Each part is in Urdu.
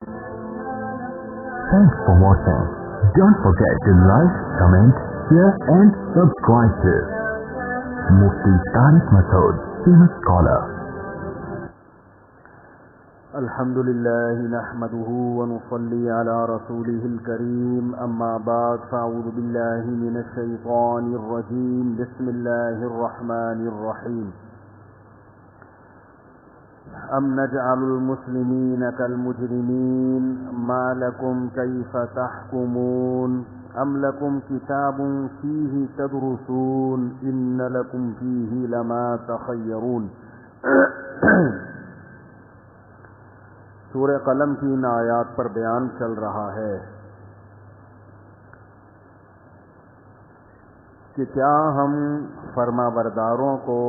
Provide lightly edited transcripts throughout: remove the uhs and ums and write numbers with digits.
Thanks for watching. Don't forget to like, comment, share and subscribe to Mufti Tariq Masood, famous scholar. الحمدللہ نحمده ونصلي على رسوله الكريم اما بعد فاعوذ بالله من الشيطان الرجيم بسم الله الرحمن الرحيم ام نجعل المسلمين كالمجرمين ما لكم كيف تحكمون ام لكم كتاب فيه تدرسون ان لكم فيه لما تخيرون سورہ قلم کی ان آیات پر بیان چل رہا ہے کہ کیا ہم فرما برداروں کو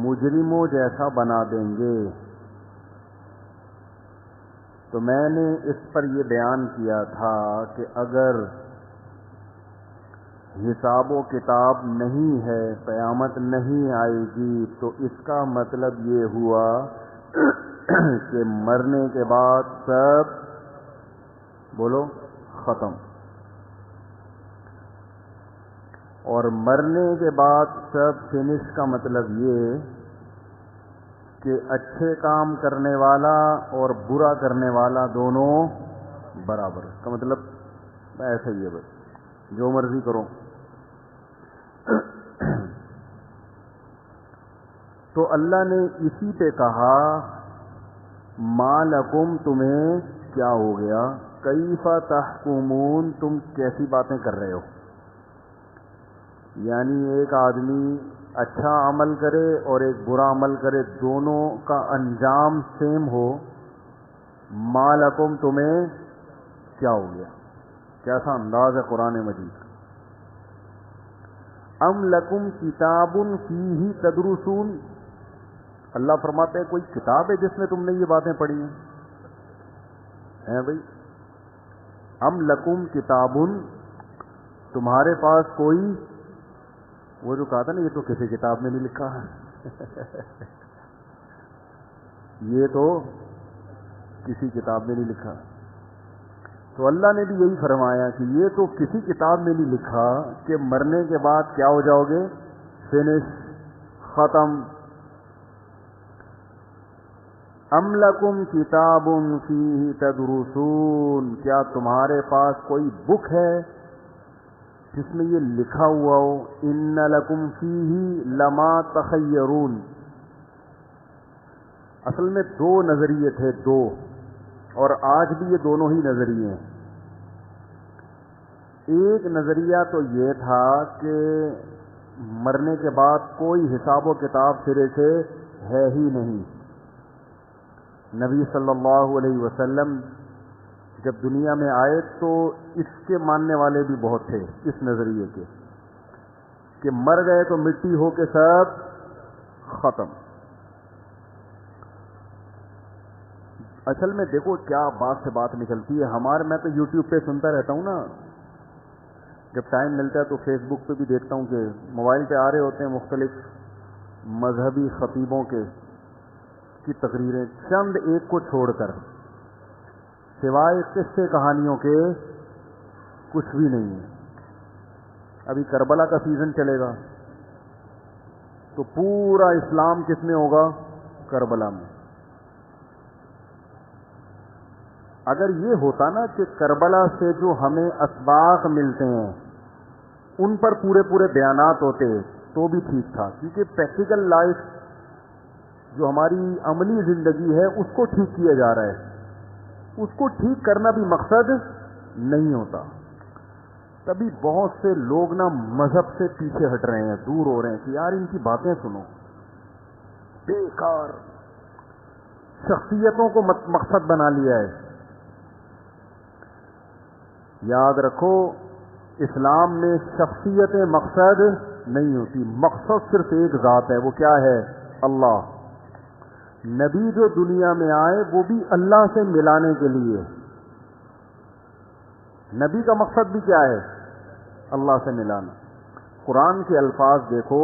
مجرموں جیسا بنا دیں گے. تو میں نے اس پر یہ بیان کیا تھا کہ اگر حساب و کتاب نہیں ہے، قیامت نہیں آئے گی، تو اس کا مطلب یہ ہوا کہ مرنے کے بعد سب بولو ختم، اور مرنے کے بعد سب فنش کا مطلب یہ کہ اچھے کام کرنے والا اور برا کرنے والا دونوں برابر. اس کا مطلب ایسا ہی ہے، بس جو مرضی کرو. تو اللہ نے اسی پہ کہا ما لکم، تمہیں کیا ہو گیا، کیف تحکمون، تم کیسی باتیں کر رہے ہو. یعنی ایک آدمی اچھا عمل کرے اور ایک برا عمل کرے، دونوں کا انجام سیم ہو. ما لکم، تمہیں کیا ہو گیا. کیسا انداز ہے قرآن مجید. ام لکم کتاب فیہ تدرسون، اللہ فرماتے ہیں کوئی کتاب ہے جس میں تم نے یہ باتیں پڑھی ہیں بھائی. ام لکم کتاب، تمہارے پاس کوئی، وہ جو کہا تھا نا یہ تو کسی کتاب میں نہیں لکھا ہے یہ تو کسی کتاب میں نہیں لکھا. تو اللہ نے بھی یہی فرمایا کہ یہ تو کسی کتاب میں نہیں لکھا کہ مرنے کے بعد کیا ہو جاؤ گے، فنش، ختم. ام لکم کتاب فیہ تدرسون، کیا تمہارے پاس کوئی بک ہے جس میں یہ لکھا ہوا ہو ان لکم فیہ لما تخیرون. اصل میں دو نظریے تھے، دو، اور آج بھی یہ دونوں ہی نظریے ہیں. ایک نظریہ تو یہ تھا کہ مرنے کے بعد کوئی حساب و کتاب سرے سے ہے ہی نہیں. نبی صلی اللہ علیہ وسلم جب دنیا میں آئے تو اس کے ماننے والے بھی بہت تھے، اس نظریے کے کہ مر گئے تو مٹی ہو کے سب ختم. اصل میں دیکھو کیا بات سے بات نکلتی ہے. میں تو یوٹیوب پہ سنتا رہتا ہوں نا، جب ٹائم ملتا ہے تو فیس بک پہ بھی دیکھتا ہوں کہ موبائل پہ آ رہے ہوتے ہیں مختلف مذہبی خطیبوں کی تقریریں، چند ایک کو چھوڑ کر، سوائے قصے کہانیوں کے کچھ بھی نہیں ہے. ابھی کربلا کا سیزن چلے گا تو پورا اسلام کس میں ہوگا، کربلا میں. اگر یہ ہوتا نا کہ کربلا سے جو ہمیں اسباق ملتے ہیں ان پر پورے بیانات ہوتے تو بھی ٹھیک تھا، کیونکہ پریکٹیکل لائف جو ہماری عملی زندگی ہے اس کو ٹھیک کیا جا رہا ہے. اس کو ٹھیک کرنا بھی مقصد نہیں ہوتا. تبھی بہت سے لوگ نا مذہب سے پیچھے ہٹ رہے ہیں، دور ہو رہے ہیں کہ یار ان کی باتیں سنو، بیکار شخصیتوں کو مقصد بنا لیا ہے. یاد رکھو اسلام میں شخصیتیں مقصد نہیں ہوتی، مقصد صرف ایک ذات ہے، وہ کیا ہے، اللہ. نبی جو دنیا میں آئے وہ بھی اللہ سے ملانے کے لیے. نبی کا مقصد بھی کیا ہے، اللہ سے ملانا. قرآن کے الفاظ دیکھو،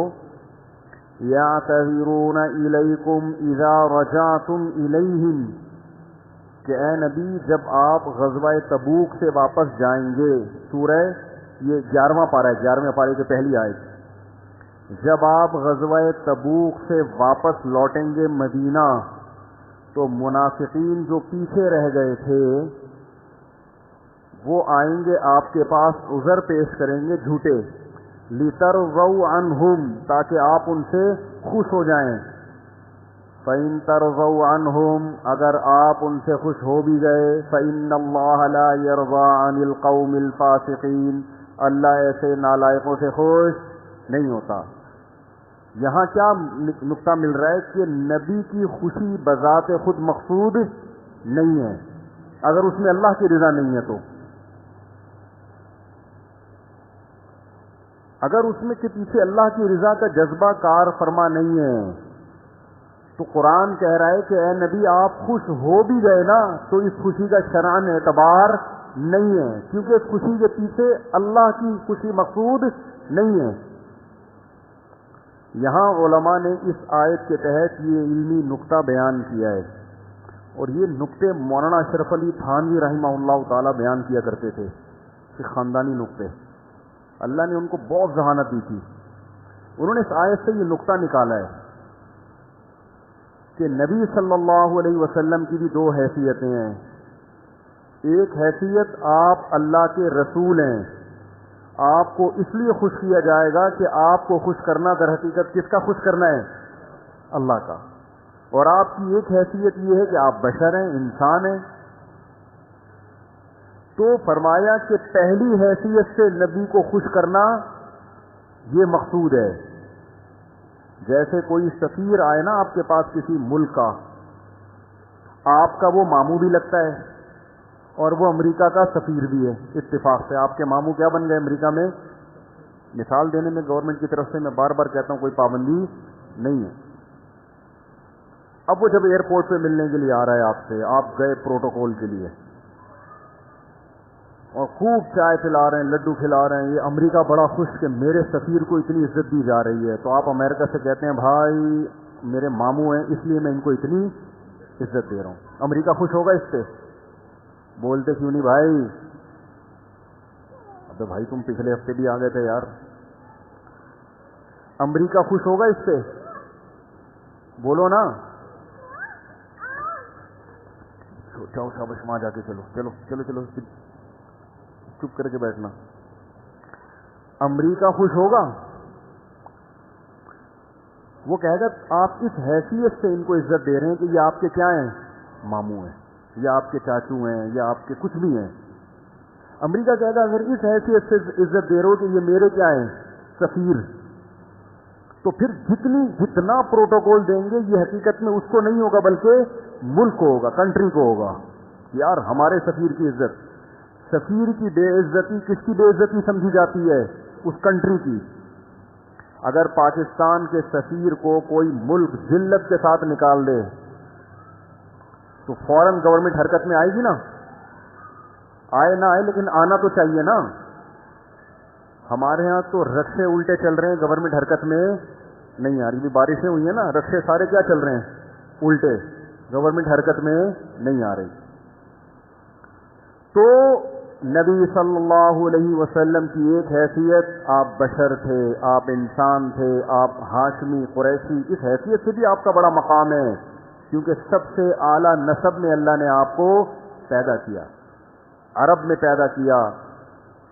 یعتذرون الیکم اذا رجعتم الیہم، کہ اے نبی جب آپ غزوہ تبوک سے واپس جائیں گے، سورہ یہ 11واں پارہ ہے، 11ویں پارے کی پہلی آیت، جب آپ غزوہ تبوک سے واپس لوٹیں گے مدینہ تو منافقین جو پیچھے رہ گئے تھے وہ آئیں گے آپ کے پاس، عذر پیش کریں گے جھوٹے، لِتَرْضَوْا عَنْهُمْ تاکہ آپ ان سے خوش ہو جائیں، فَإِن تَرْضَوْا عَنْهُمْ اگر آپ ان سے خوش ہو بھی گئے، فَإِنَّ اللَّهَ لَا يَرْضَىٰ عَنِ الْقَوْمِ الْفَاسِقِينَ اللہ ایسے نالائقوں سے خوش نہیں ہوتا۔ یہاں کیا نقطہ مل رہا ہے کہ نبی کی خوشی بذات خود مقصود نہیں ہے اگر اس میں اللہ کی رضا نہیں ہے، تو اگر اس میں کے پیچھے اللہ کی رضا کا جذبہ کار فرما نہیں ہے تو قرآن کہہ رہا ہے کہ اے نبی آپ خوش ہو بھی گئے نا تو اس خوشی کا شرعاً اعتبار نہیں ہے، کیونکہ اس خوشی کے پیچھے اللہ کی خوشی مقصود نہیں ہے۔ یہاں علماء نے اس آیت کے تحت یہ علمی نقطہ بیان کیا ہے، اور یہ نقطے مولانا اشرف علی تھانوی رحمہ اللہ تعالی بیان کیا کرتے تھے، کہ خاندانی نقطے اللہ نے ان کو بہت ذہانت دی تھی۔ انہوں نے اس آیت سے یہ نقطہ نکالا ہے کہ نبی صلی اللہ علیہ وسلم کی بھی دو حیثیتیں ہیں، ایک حیثیت آپ اللہ کے رسول ہیں، آپ کو اس لیے خوش کیا جائے گا کہ آپ کو خوش کرنا در حقیقت کس کا خوش کرنا ہے؟ اللہ کا، اور آپ کی ایک حیثیت یہ ہے کہ آپ بشر ہیں، انسان ہیں۔ تو فرمایا کہ پہلی حیثیت سے نبی کو خوش کرنا یہ مقصود ہے، جیسے کوئی سفیر آئے نا آپ کے پاس کسی ملک کا، آپ کا وہ ماموں بھی لگتا ہے اور وہ امریکہ کا سفیر بھی ہے، اتفاق سے آپ کے ماموں کیا بن گئے امریکہ میں؟ مثال دینے میں گورنمنٹ کی طرف سے میں بار بار کہتا ہوں کوئی پابندی نہیں ہے۔ اب وہ جب ایئرپورٹ پہ ملنے کے لیے آ رہا ہے آپ سے، آپ گئے پروٹوکول کے لیے اور خوب چائے پلا رہے ہیں، لڈو کھلا رہے ہیں، یہ امریکہ بڑا خوش کہ میرے سفیر کو اتنی عزت دی جا رہی ہے، تو آپ امریکہ سے کہتے ہیں بھائی میرے ماموں ہیں اس لیے میں ان کو اتنی عزت دے رہا ہوں۔ امریکہ خوش ہوگا اس سے؟ بولتے کیوں نہیں بھائی؟ ابے بھائی تم پچھلے ہفتے بھی آ گئے تھے یار۔ امریکہ خوش ہوگا اس سے؟ بولو نا، جاؤ شاباش وہاں جا کے چلو چلو چلو چلو، چپ کر کے بیٹھنا۔ امریکہ خوش ہوگا؟ وہ کہے گا آپ اس حیثیت سے ان کو عزت دے رہے ہیں کہ یہ آپ کے کیا ہیں؟ ماموں ہیں، یا آپ کے چاچو ہیں، یا آپ کے کچھ بھی ہیں۔ امریکہ کہے گا اگر اس حیثیت سے عزت دے رہے ہو کہ یہ میرے کیا ہیں؟ سفیر، تو پھر جتنا پروٹوکول دیں گے یہ حقیقت میں اس کو نہیں ہوگا بلکہ ملک کو ہوگا، کنٹری کو ہوگا۔ یار ہمارے سفیر کی عزت، سفیر کی بے عزتی کس کی بے عزتی سمجھی جاتی ہے؟ اس کنٹری کی۔ اگر پاکستان کے سفیر کو کوئی ملک ذلت کے ساتھ نکال دے تو فوراً گورنمنٹ حرکت میں آئے گی نا؟ آئے نہ آئے لیکن آنا تو چاہیے نا۔ ہمارے ہاں تو رکشے الٹے چل رہے ہیں، گورنمنٹ حرکت میں نہیں آ رہی۔ بھی بارشیں ہوئی ہیں نا، رکشے سارے کیا چل رہے ہیں؟ الٹے، گورنمنٹ حرکت میں نہیں آ رہی۔ تو نبی صلی اللہ علیہ وسلم کی ایک حیثیت آپ بشر تھے، آپ انسان تھے، آپ ہاشمی قریشی، اس حیثیت سے بھی آپ کا بڑا مقام ہے، کیونکہ سب سے اعلیٰ نسب میں اللہ نے آپ کو پیدا کیا، عرب میں پیدا کیا،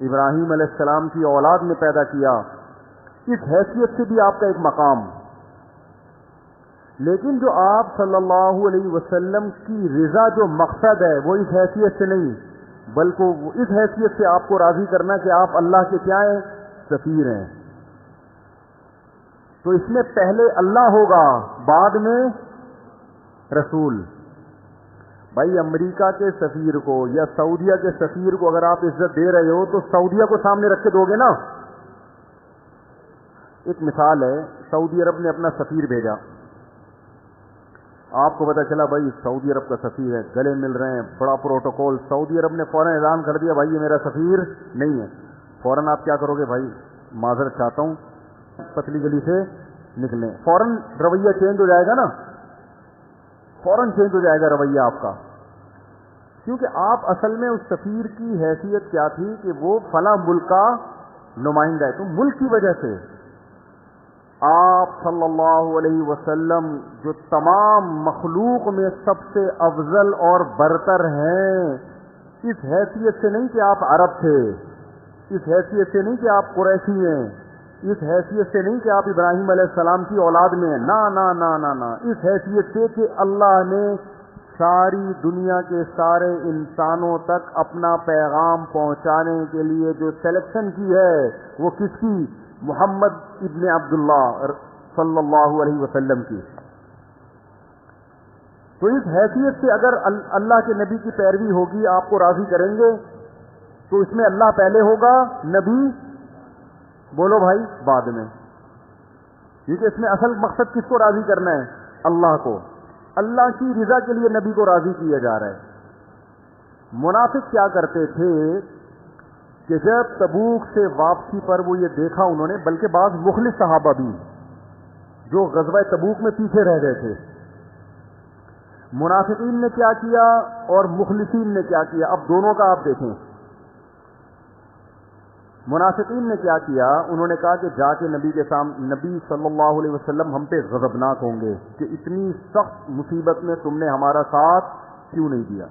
ابراہیم علیہ السلام کی اولاد میں پیدا کیا، اس حیثیت سے بھی آپ کا ایک مقام۔ لیکن جو آپ صلی اللہ علیہ وسلم کی رضا جو مقصد ہے وہ اس حیثیت سے نہیں، بلکہ وہ اس حیثیت سے آپ کو راضی کرنا کہ آپ اللہ کے کیا ہیں؟ سفیر ہیں۔ تو اس میں پہلے اللہ ہوگا، بعد میں رسول۔ بھائی امریکہ کے سفیر کو یا سعودیہ کے سفیر کو اگر آپ عزت دے رہے ہو تو سعودیہ کو سامنے رکھ کے دو گے نا۔ ایک مثال ہے، سعودی عرب نے اپنا سفیر بھیجا، آپ کو پتا چلا بھائی سعودی عرب کا سفیر ہے، گلے مل رہے ہیں، بڑا پروٹوکول، سعودی عرب نے فوراً اعلان کر دیا بھائی یہ میرا سفیر نہیں ہے۔ فوراً آپ کیا کرو گے؟ بھائی معذرت چاہتا ہوں، پتلی گلی سے نکلیں۔ فوراً رویہ چینج ہو جائے گا نا، فوراً چینج ہو جائے گا رویہ آپ کا۔ کیونکہ آپ اصل میں اس سفیر کی حیثیت کیا تھی کہ وہ فلاں ملک کا نمائندہ ہے، تو ملک کی وجہ سے آپ صلی اللہ علیہ وسلم جو تمام مخلوق میں سب سے افضل اور برتر ہیں، اس حیثیت سے نہیں کہ آپ عرب تھے، اس حیثیت سے نہیں کہ آپ قریشی ہیں، اس حیثیت سے نہیں کہ آپ ابراہیم علیہ السلام کی اولاد میں ہیں، نا نا نا نا نا، اس حیثیت سے کہ اللہ نے ساری دنیا کے سارے انسانوں تک اپنا پیغام پہنچانے کے لیے جو سلیکشن کی ہے وہ کس کی؟ محمد ابن عبداللہ صلی اللہ علیہ وسلم کی. تو اس حیثیت سے اگر اللہ کے نبی کی پیروی ہوگی، آپ کو راضی کریں گے، تو اس میں اللہ پہلے ہوگا، نبی بولو بھائی بعد میں، کیونکہ اس میں اصل مقصد کس کو راضی کرنا ہے؟ اللہ کو. اللہ کی رضا کے لیے نبی کو راضی کیا جا رہا ہے. منافق کیا کرتے تھے کہ جب تبوک سے واپسی پر وہ یہ دیکھا انہوں نے، بلکہ بعض مخلص صحابہ بھی جو غزوہ تبوک میں پیچھے رہ گئے تھے، منافقین نے کیا کیا اور مخلصین نے کیا کیا، اب دونوں کا آپ دیکھیں. منافقین نے کیا کیا؟ انہوں نے کہا کہ جا کے نبی کے سامنے، نبی صلی اللہ علیہ وسلم ہم پہ غضبناک ہوں گے کہ اتنی سخت مصیبت میں تم نے ہمارا ساتھ کیوں نہیں دیا.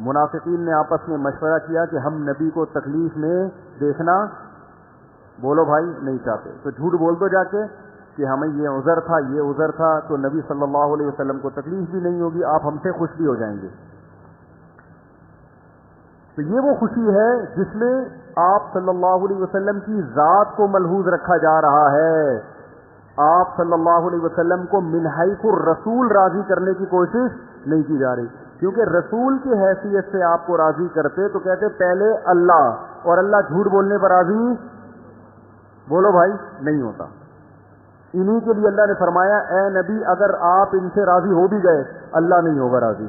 منافقین نے آپس میں مشورہ کیا کہ ہم نبی کو تکلیف میں دیکھنا بولو بھائی نہیں چاہتے، تو جھوٹ بول دو جا کے کہ ہمیں یہ عذر تھا، یہ عذر تھا، تو نبی صلی اللہ علیہ وسلم کو تکلیف بھی نہیں ہوگی، آپ ہم سے خوش بھی ہو جائیں گے. تو یہ وہ خوشی ہے جس میں آپ صلی اللہ علیہ وسلم کی ذات کو ملحوظ رکھا جا رہا ہے. آپ صلی اللہ علیہ وسلم کو من حیث الرسول راضی کرنے کی کوشش نہیں کی جا رہی، کیونکہ رسول کی حیثیت سے آپ کو راضی کرتے تو کہتے پہلے اللہ، اور اللہ جھوٹ بولنے پر راضی بولو بھائی نہیں ہوتا. انہی کے لیے اللہ نے فرمایا اے نبی اگر آپ ان سے راضی ہو بھی گئے اللہ نہیں ہوگا راضی،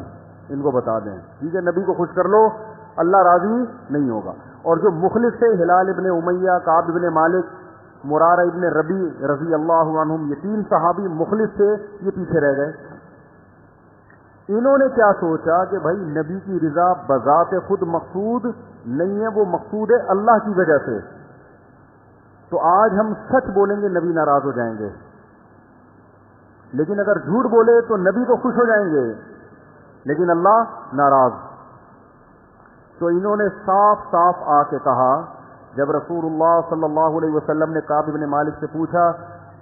ان کو بتا دیں. ٹھیک ہے، نبی کو خوش کر لو، اللہ راضی نہیں ہوگا. اور جو مخلص تھے ہلال ابن امیہ، کعب ابن مالک، مرارہ ابن ربی رضی اللہ عنہم، یہ تین صحابی مخلص تھے، یہ پیچھے رہ گئے. انہوں نے کیا سوچا کہ بھائی نبی کی رضا بذات خود مقصود نہیں ہے، وہ مقصود ہے اللہ کی وجہ سے. تو آج ہم سچ بولیں گے نبی ناراض ہو جائیں گے، لیکن اگر جھوٹ بولے تو نبی کو خوش ہو جائیں گے لیکن اللہ ناراض. تو انہوں نے صاف صاف آ کے کہا، جب رسول اللہ صلی اللہ علیہ وسلم نے کعب بن مالک سے پوچھا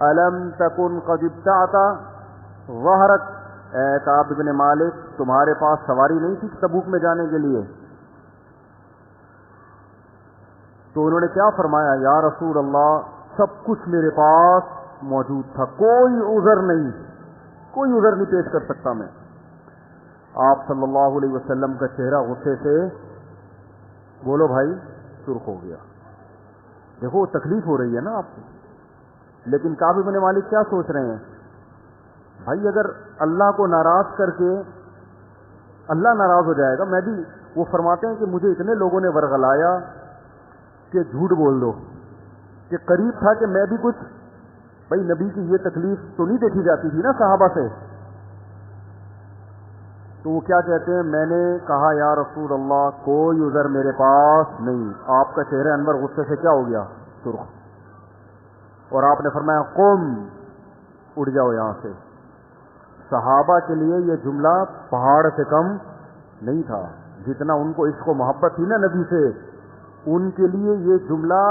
الم تکن قد ابتعت ظہرک، اے کعب بن مالک تمہارے پاس سواری نہیں تھی تبوک میں جانے کے لیے؟ تو انہوں نے کیا فرمایا، یا رسول اللہ سب کچھ میرے پاس موجود تھا، کوئی عذر نہیں، کوئی عذر نہیں پیش کر سکتا میں. آپ صلی اللہ علیہ وسلم کا چہرہ غصے سے بولو بھائی سرخ ہو گیا. دیکھو تکلیف ہو رہی ہے نا آپ کو، لیکن کعب بن مالک کیا سوچ رہے ہیں، بھائی اگر اللہ کو ناراض کر کے اللہ ناراض ہو جائے گا میں بھی. وہ فرماتے ہیں کہ مجھے اتنے لوگوں نے ورغلایا کہ جھوٹ بول دو، کہ قریب تھا کہ میں بھی کچھ، بھائی نبی کی یہ تکلیف تو نہیں دیکھی جاتی تھی نا صحابہ سے. تو وہ کیا کہتے ہیں، میں نے کہا یا رسول اللہ کوئی عذر میرے پاس نہیں. آپ کا چہرہ انور غصے سے کیا ہو گیا، سرخ. اور آپ نے فرمایا قم، اڑ جاؤ یہاں سے. صحابہ کے لیے یہ جملہ پہاڑ سے کم نہیں تھا. جتنا ان کو عشق و محبت تھی نا نبی سے، ان کے لیے یہ جملہ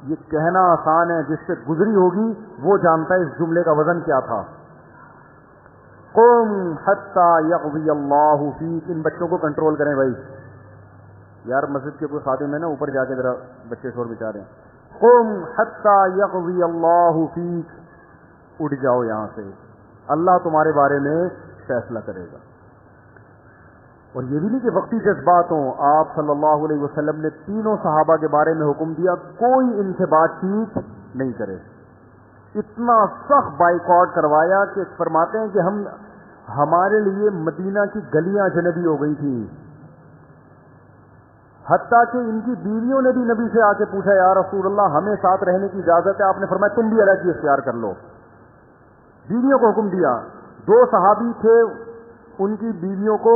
یہ کہنا آسان ہے، جس سے گزری ہوگی وہ جانتا ہے اس جملے کا وزن کیا تھا. قم حتی یقضی اللہ فیک. ان بچوں کو کنٹرول کریں بھائی، یار مسجد کے کوئی خادم ہے نا، اوپر جا کے ذرا بچے شور بچا رہے ہیں. قم حتی یقضی اللہ فیک، اٹھ جاؤ یہاں سے، اللہ تمہارے بارے میں فیصلہ کرے گا. اور یہ بھی نہیں کہ وقتی جذبات ہوں. آپ صلی اللہ علیہ وسلم نے تینوں صحابہ کے بارے میں حکم دیا کوئی ان سے بات چیت نہیں کرے. اتنا سخت بائیکاٹ کروایا کہ فرماتے ہیں کہ ہمارے لیے مدینہ کی گلیاں اجنبی ہو گئی تھی. حتیٰ کہ ان کی بیویوں نے بھی نبی سے آ کے پوچھا یا رسول اللہ ہمیں ساتھ رہنے کی اجازت ہے؟ آپ نے فرمایا تم بھی الگ اختیار کر لو. بیویوں کو حکم دیا. 2 صحابی تھے، ان کی بیویوں کو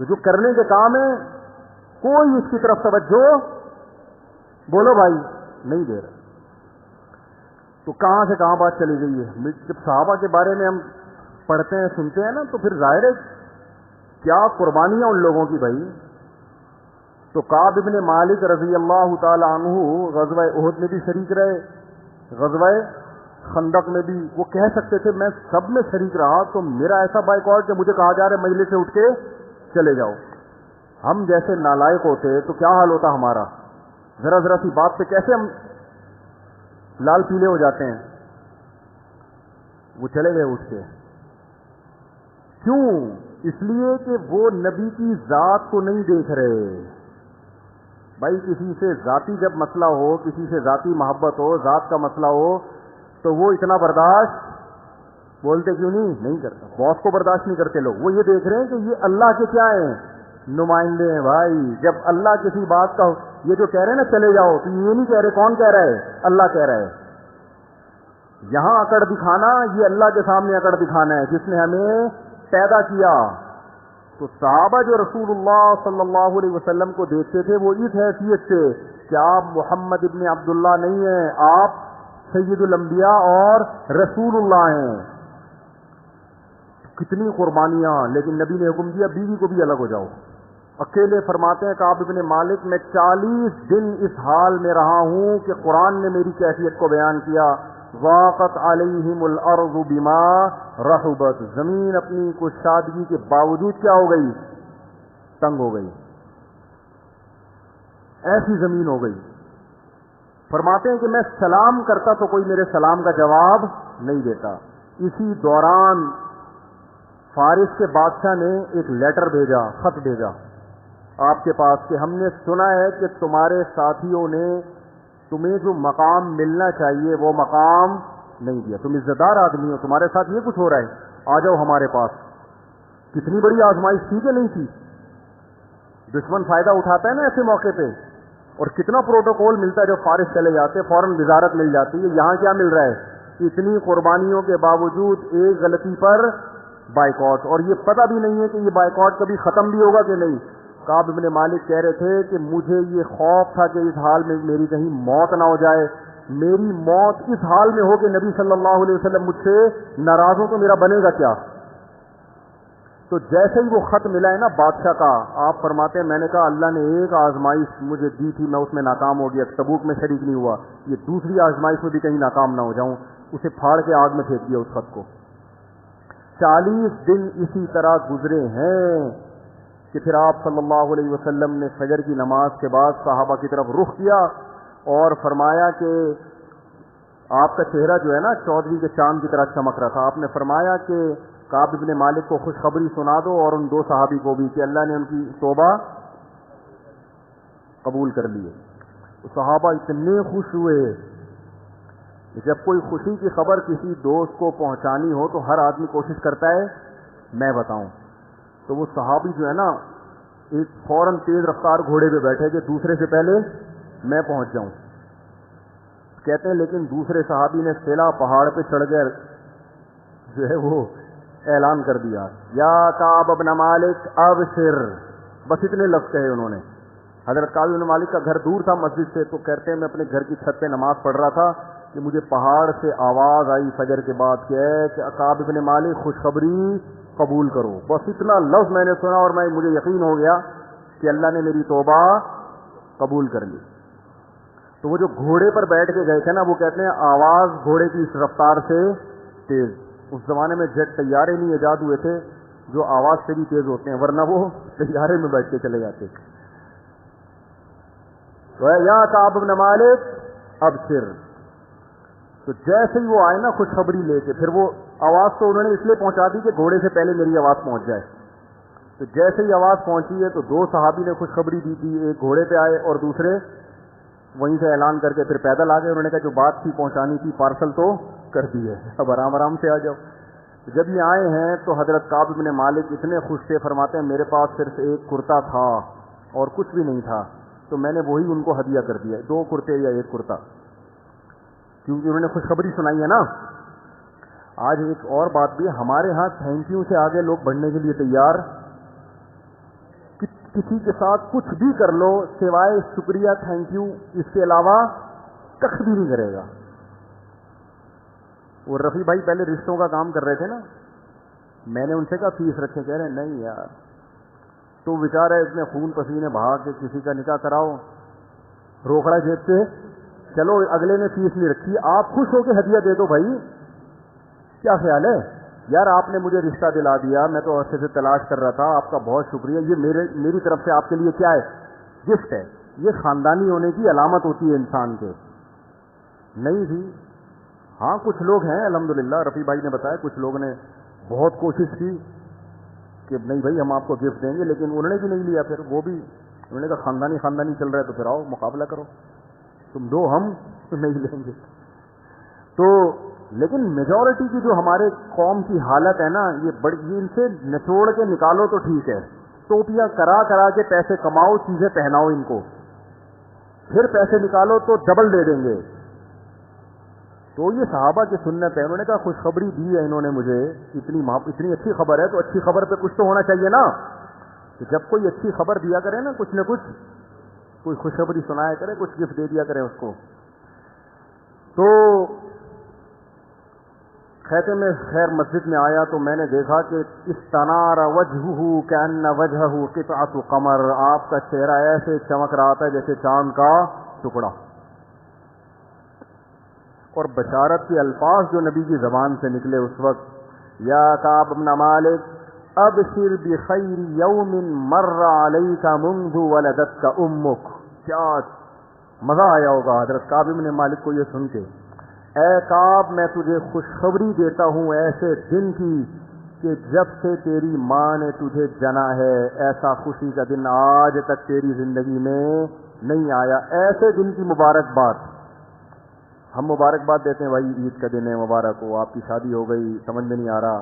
تو جو کرنے کے کام ہے کوئی اس کی طرف توجہ بولو بھائی نہیں دے رہا. تو کہاں سے کہاں بات چلی گئی ہے. جب صحابہ کے بارے میں ہم پڑھتے ہیں سنتے ہیں نا تو پھر ظاہر ہے کیا قربانیاں ان لوگوں کی بھائی. تو کعب ابن مالک رضی اللہ تعالی عنہ غزوہ احد میں بھی شریک رہے, غزوہ خندق میں بھی. وہ کہہ سکتے تھے میں سب میں شریک رہا تو میرا ایسا بائیکاٹ کہ مجھے کہا جا رہا ہے مجلس سے اٹھ کے چلے جاؤ. ہم جیسے نالائق ہوتے تو کیا حال ہوتا ہمارا. ذرا ذرا سی بات پہ کیسے ہم لال پیلے ہو جاتے ہیں. وہ چلے گئے اٹھ کے. کیوں؟ اس لیے کہ وہ نبی کی ذات کو نہیں دیکھ رہے. بھائی کسی سے ذاتی جب مسئلہ ہو, کسی سے ذاتی محبت ہو, ذات کا مسئلہ ہو تو وہ اتنا برداشت بولتے کیوں نہیں کرتا. باس کو برداشت نہیں کرتے لوگ. وہ یہ دیکھ رہے ہیں کہ یہ اللہ کے کیا ہیں, نمائندے ہیں. بھائی جب اللہ کسی بات کا یہ جو کہہ رہے ہیں نا چلے جاؤ, تو یہ نہیں کہہ رہے. کون کہہ رہا ہے؟ اللہ کہہ رہا ہے. یہاں اکڑ دکھانا یہ اللہ کے سامنے اکڑ دکھانا ہے جس نے ہمیں پیدا کیا. تو صحابہ جو رسول اللہ صلی اللہ علیہ وسلم کو دیکھتے تھے وہ اس حیثیت سے کہ آپ محمد ابن عبداللہ نہیں ہیں, آپ سید الانبیاء اور رسول اللہ ہیں. کتنی قربانیاں, لیکن نبی نے حکم دیا بیوی کو بھی الگ ہو جاؤ. اکیلے فرماتے ہیں کعب ابن مالک میں 40 دن اس حال میں رہا ہوں کہ قرآن نے میری کیفیت کو بیان کیا. ضاقت علیہم الارض بما رحبت, زمین اپنی کشادگی کے باوجود کیا ہو گئی, تنگ ہو گئی. ایسی زمین ہو گئی. فرماتے ہیں کہ میں سلام کرتا تو کوئی میرے سلام کا جواب نہیں دیتا. اسی دوران فارس کے بادشاہ نے ایک لیٹر بھیجا, خط بھیجا آپ کے پاس کہ ہم نے سنا ہے کہ تمہارے ساتھیوں نے تمہیں جو مقام ملنا چاہیے وہ مقام نہیں دیا. تم عزت دار آدمی ہو, تمہارے ساتھ یہ کچھ ہو رہا ہے, آ جاؤ ہمارے پاس. کتنی بڑی آزمائش تھی کہ نہیں تھی. دشمن فائدہ اٹھاتا ہے نا ایسے موقع پہ, اور کتنا پروٹوکول ملتا ہے. جب فارس چلے جاتے فوراً وزارت مل جاتی ہے. یہاں کیا مل رہا ہے, اتنی قربانیوں کے باوجود ایک غلطی پر بائیکاٹ, اور یہ پتہ بھی نہیں ہے کہ یہ بائیکاٹ کبھی ختم بھی ہوگا کہ نہیں. کعب ابن مالک کہہ رہے تھے کہ مجھے یہ خوف تھا کہ اس حال میں میری کہیں موت نہ ہو جائے. میری موت اس حال میں ہو کہ نبی صلی اللہ علیہ وسلم مجھ سے ناراض ہو تو میرا بنے گا کیا. تو جیسے ہی وہ خط ملا ہے نا بادشاہ کا, آپ فرماتے ہیں میں نے کہا اللہ نے ایک آزمائش مجھے دی تھی, میں اس میں ناکام ہو گیا, تبوک میں شریک نہیں ہوا, یہ دوسری آزمائش میں بھی کہیں ناکام نہ ہو جاؤں. اسے پھاڑ کے آگ میں پھینک دیا اس خط کو. 40 دن اسی طرح گزرے ہیں کہ پھر آپ صلی اللہ علیہ وسلم نے فجر کی نماز کے بعد صحابہ کی طرف رخ کیا اور فرمایا کہ آپ کا چہرہ جو ہے نا چودھری کے چاند کی طرح چمک رہا تھا. آپ نے فرمایا کہ کعب ابن مالک کو خوشخبری سنا دو اور ان 2 صحابی کو بھی کہ اللہ نے ان کی توبہ قبول کر لی ہے. صحابہ اتنے خوش ہوئے. جب کوئی خوشی کی خبر کسی دوست کو پہنچانی ہو تو ہر آدمی کوشش کرتا ہے میں بتاؤں. تو وہ صحابی جو ہے نا ایک فوراً تیز رفتار گھوڑے پہ بیٹھے کہ دوسرے سے پہلے میں پہنچ جاؤں. کہتے ہیں لیکن دوسرے صحابی نے سیلا پہاڑ پہ چڑھ کر جو ہے وہ اعلان کر دیا یا کعب ابن مالک ابشر. بس اتنے لفظ کہے انہوں نے. حضرت کعب ابن مالک کا گھر دور تھا مسجد سے, تو کہتے ہیں میں اپنے گھر کی چھت پہ نماز پڑھ رہا تھا کہ مجھے پہاڑ سے آواز آئی فجر کے بعد کہ کعب ابن مالک خوشخبری قبول کرو. بس اتنا لفظ میں نے سنا اور مجھے یقین ہو گیا کہ اللہ نے میری توبہ قبول کر لی. تو وہ جو گھوڑے پر بیٹھ کے گئے تھے نا, وہ کہتے ہیں آواز گھوڑے کی اس رفتار سے تیز. اس زمانے میں جیٹ طیارے نہیں ایجاد ہوئے تھے جو آواز سے بھی تیز ہوتے ہیں, ورنہ وہ طیارے میں بیٹھ کے چلے جاتے. تو یا کعب ابن مالک ابشر. تو جیسے ہی وہ آئے نا خوشخبری لے کے, پھر وہ آواز تو انہوں نے اس لیے پہنچا دی کہ گھوڑے سے پہلے میری آواز پہنچ جائے. تو جیسے ہی آواز پہنچی ہے تو 2 صحابی نے خوشخبری دی تھی, ایک گھوڑے پہ آئے اور دوسرے وہیں سے اعلان کر کے پھر پیدل آ گئے. انہوں نے کہا جو بات تھی پہنچانی تھی پارسل تو کر دی ہے, اب آرام آرام سے آ جاؤ. جب یہ آئے ہیں تو حضرت کعب بن مالک اتنے خوش تھے, فرماتے ہیں میرے پاس صرف ایک کرتا تھا اور کچھ بھی نہیں تھا, تو میں نے وہی ان کو ہدیہ کر دیا, 2 کرتے یا 1 کرتا, کیونکہ انہوں نے خوشخبری سنائی ہے نا. آج ایک اور بات بھی, ہمارے ہاں تھینک یو سے آگے لوگ بڑھنے کے لیے تیار کسی کے ساتھ کچھ بھی کر لو سوائے شکریہ تھینک یو اس کے علاوہ کچھ بھی نہیں کرے گا. وہ رفیع بھائی پہلے رشتوں کا کام کر رہے تھے نا, میں نے ان سے کہا فیس رکھے, کہہ رہے نہیں یار تو بیچارہ اتنے خون پسینے بہا کے کسی کا نکاح کراؤ, روکڑا جیب سے, چلو اگلے نے فیس نہیں رکھی, آپ خوش ہو کے ہدیہ دے دو بھائی, کیا خیال ہے یار آپ نے مجھے رشتہ دلا دیا, میں تو عرصے سے تلاش کر رہا تھا, آپ کا بہت شکریہ, یہ میری طرف سے آپ کے لیے کیا ہے, گفٹ ہے. یہ خاندانی ہونے کی علامت ہوتی ہے انسان کے. نہیں تھی, ہاں کچھ لوگ ہیں الحمدللہ, رفیع بھائی نے بتایا کچھ لوگوں نے بہت کوشش کی کہ نہیں بھائی ہم آپ کو گفٹ دیں گے, لیکن انہوں نے بھی نہیں لیا. پھر وہ بھی انہوں نے کہا خاندانی چل رہا ہے تو پھر آؤ مقابلہ کرو, تم دو ہم تو نہیں لیں گے. تو لیکن میجورٹی کی جو ہمارے قوم کی حالت ہے نا, یہ ان سے نچوڑ کے نکالو تو ٹھیک ہے, ٹوپیاں کرا کے پیسے کماؤ, چیزیں پہناؤ ان کو, پھر پیسے نکالو تو ڈبل دے دیں گے. تو یہ صحابہ کی سنت ہے. انہوں نے کہا خوشخبری دی ہے انہوں نے مجھے, اتنی اچھی خبر ہے تو اچھی خبر پہ کچھ تو ہونا چاہیے نا. کہ جب کوئی اچھی خبر دیا کرے نا, کچھ نہ کچھ کوئی خوشخبری سنایا کرے, کچھ گفٹ دے دیا کرے اس کو. تو کہتے میں خیر مسجد میں آیا تو میں نے دیکھا کہ استنار وجہہ کأن وجہہ قطعۃ قمر, آپ کا چہرہ ایسے چمک رہا تھا جیسے چاند کا ٹکڑا. اور بشارت کے الفاظ جو نبی کی زبان سے نکلے اس وقت, یا کعب بن مالک ابشر بخیر یوم مر علیک منذ ولدتک امک. کیا مزہ آیا ہوگا حضرت کعب بن مالک کو یہ سن کے. اے کعب میں تجھے خوشخبری دیتا ہوں ایسے دن کی کہ جب سے تیری ماں نے تجھے جنا ہے ایسا خوشی کا دن آج تک تیری زندگی میں نہیں آیا. ایسے دن کی مبارکباد. ہم مبارکباد دیتے ہیں, بھائی عید کا دن ہے مبارک ہو, آپ کی شادی ہو گئی, سمجھ میں نہیں آ رہا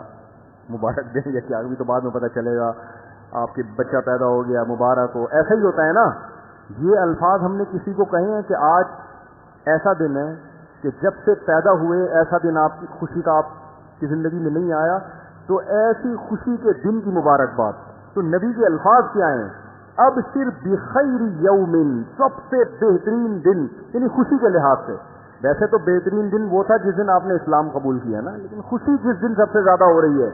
مبارک دیں یا کیا, ابھی تو بعد میں پتہ چلے گا, آپ کے بچہ پیدا ہو گیا مبارک ہو, ایسا ہی ہوتا ہے نا. یہ الفاظ ہم نے کسی کو کہے ہیں کہ آج ایسا دن ہے کہ جب سے پیدا ہوئے ایسا دن آپ کی خوشی کا آپ کی زندگی میں نہیں آیا, تو ایسی خوشی کے دن کی مبارکباد. تو نبی کے الفاظ کیا ہیں, اب صرف بخیر یومن, سب سے بہترین دن, یعنی خوشی کے لحاظ سے. ویسے تو بہترین دن وہ تھا جس دن آپ نے اسلام قبول کیا نا, لیکن خوشی جس دن سب سے زیادہ ہو رہی ہے,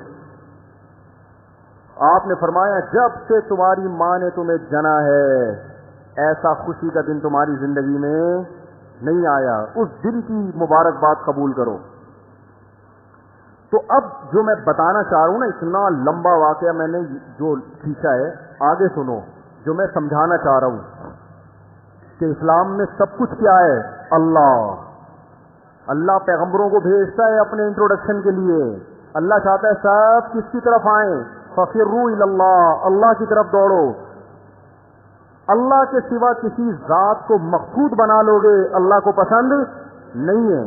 آپ نے فرمایا جب سے تمہاری ماں نے تمہیں جنا ہے ایسا خوشی کا دن تمہاری زندگی میں نہیں آیا, اس دن کی مبارکباد قبول کرو. تو اب جو میں بتانا چاہ رہا ہوں نا, اتنا لمبا واقعہ میں نے جو کھینچا ہے, آگے سنو جو میں سمجھانا چاہ رہا ہوں کہ اسلام میں سب کچھ کیا ہے, اللہ پیغمبروں کو بھیجتا ہے اپنے انٹروڈکشن کے لیے. اللہ چاہتا ہے سب کس کی طرف آئیں, ففروا الی اللہ, اللہ کی طرف دوڑو. اللہ کے سوا کسی ذات کو مقصود بنا لو گے, اللہ کو پسند نہیں ہے.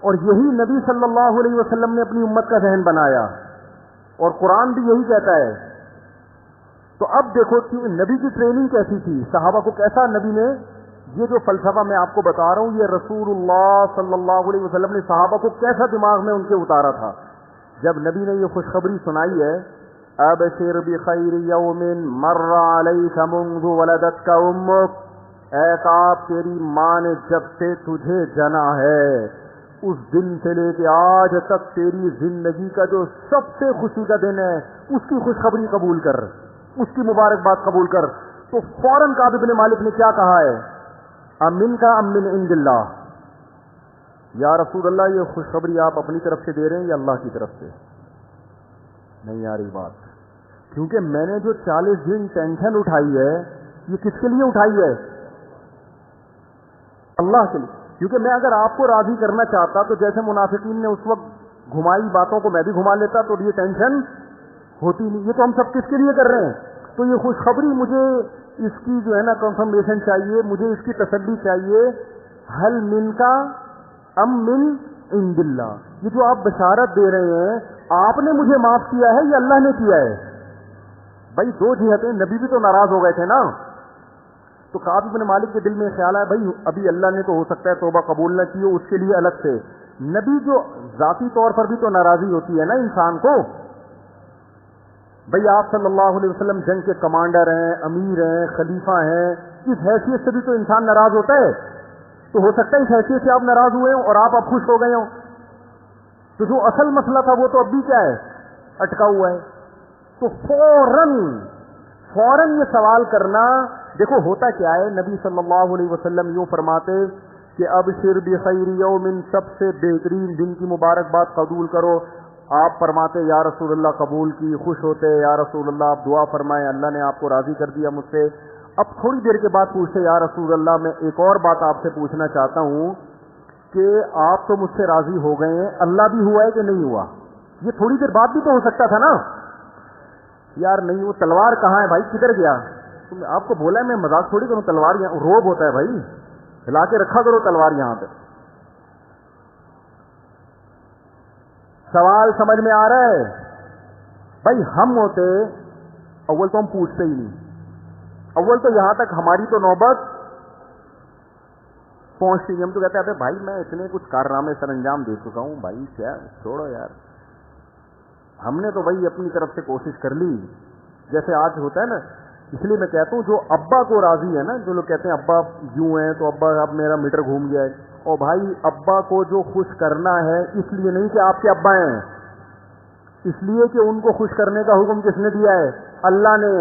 اور یہی نبی صلی اللہ علیہ وسلم نے اپنی امت کا ذہن بنایا, اور قرآن بھی یہی کہتا ہے. تو اب دیکھو کہ نبی کی ٹریننگ کیسی تھی, صحابہ کو کیسا نبی نے, یہ جو فلسفہ میں آپ کو بتا رہا ہوں یہ رسول اللہ صلی اللہ علیہ وسلم نے صحابہ کو کیسا دماغ میں ان کے اتارا تھا. جب نبی نے یہ خوشخبری سنائی ہے, ابشر بخیر یوم مر علیک منذ ولدتک امک, اے کعب تیری ماں نے جب سے تجھے جنا ہے اس دن سے لے کے آج تک تیری زندگی کا جو سب سے خوشی کا دن ہے اس کی خوشخبری قبول کر, اس کی مبارکباد قبول کر. تو فوراً کعب بن مالک نے کیا کہا ہے, امن کا امن عند اللہ, یا رسول اللہ یہ خوشخبری آپ اپنی طرف سے دے رہے ہیں یا اللہ کی طرف سے؟ نہیں آ رہی بات, کیونکہ میں نے جو 40 دن ٹینشن اٹھائی ہے یہ کس کے لیے اٹھائی ہے, اللہ کے لیے. کیونکہ میں اگر آپ کو راضی کرنا چاہتا تو جیسے منافقین نے اس وقت گھمائی باتوں کو میں بھی گھما لیتا تو یہ ٹینشن ہوتی نہیں. یہ تو ہم سب کس کے لیے کر رہے ہیں, تو یہ خوشخبری مجھے اس کی جو ہے نا کنفرمیشن چاہیے, مجھے اس کی تسلی چاہیے. حل من کا ام من عند اللہ, یہ جو آپ بشارت دے رہے ہیں آپ نے مجھے معاف کیا ہے یا اللہ نے کیا ہے؟ بھائی دو جہتیں, نبی بھی تو ناراض ہو گئے تھے نا. تو کعب بن مالک کے دل میں خیال آیا بھائی ابھی اللہ نے تو ہو سکتا ہے توبہ قبول نہ کی ہو, اس کے لیے الگ سے. نبی جو ذاتی طور پر بھی تو ناراضی ہوتی ہے نا انسان کو, بھئی آپ صلی اللہ علیہ وسلم جنگ کے کمانڈر ہیں، امیر ہیں، خلیفہ ہیں، اس حیثیت سے بھی تو انسان ناراض ہوتا ہے. تو ہو سکتا ہے اس حیثیت سے آپ ناراض ہوئے ہوں اور آپ اب خوش ہو گئے ہوں. تو جو اصل مسئلہ تھا وہ تو اب بھی کیا ہے، اٹکا ہوا ہے. تو فوراً یہ سوال کرنا. دیکھو ہوتا کیا ہے، نبی صلی اللہ علیہ وسلم یوں فرماتے کہ ابشر بخیر یوم، سب سے بہترین دن کی مبارکباد قبول کرو. آپ فرماتے یا رسول اللہ قبول کی، خوش ہوتے یا رسول اللہ آپ دعا فرمائیں، اللہ نے آپ کو راضی کر دیا مجھ سے. اب تھوڑی دیر کے بعد پوچھتے یا رسول اللہ میں ایک اور بات آپ سے پوچھنا چاہتا ہوں کہ آپ تو مجھ سے راضی ہو گئے ہیں، اللہ بھی ہوا ہے کہ نہیں ہوا؟ یہ تھوڑی دیر بعد بھی تو ہو سکتا تھا نا. یار نہیں، وہ تلوار کہاں ہے بھائی، کدھر گیا؟ آپ کو بولا ہے میں مذاق تھوڑی کروں، تلوار یہاں روب ہوتا ہے بھائی، ہلا کے رکھا کرو تلوار یہاں پہ. سوال سمجھ میں آ رہا ہے؟ بھائی ہم ہوتے اول تو ہم پوچھتے ہی نہیں. اول تو یہاں تک ہماری تو نوبت پہنچتی نہیں. ہم تو کہتے ہیں بھائی میں اتنے کچھ کارنامے سر انجام دے چکا ہوں، بھائی کیا چھوڑو یار. ہم نے تو بھائی اپنی طرف سے کوشش کر لی. جیسے آج ہوتا ہے نا، اس لیے میں کہتا ہوں جو ابا کو راضی ہے نا، جو لوگ کہتے ہیں ابا یوں ہیں تو ابا اب میرا میٹر گھوم گیا ہے. اور بھائی ابا کو جو خوش کرنا ہے اس لیے نہیں کہ آپ کے ابا ہیں، اس لیے کہ ان کو خوش کرنے کا حکم کس نے دیا ہے؟ اللہ نے.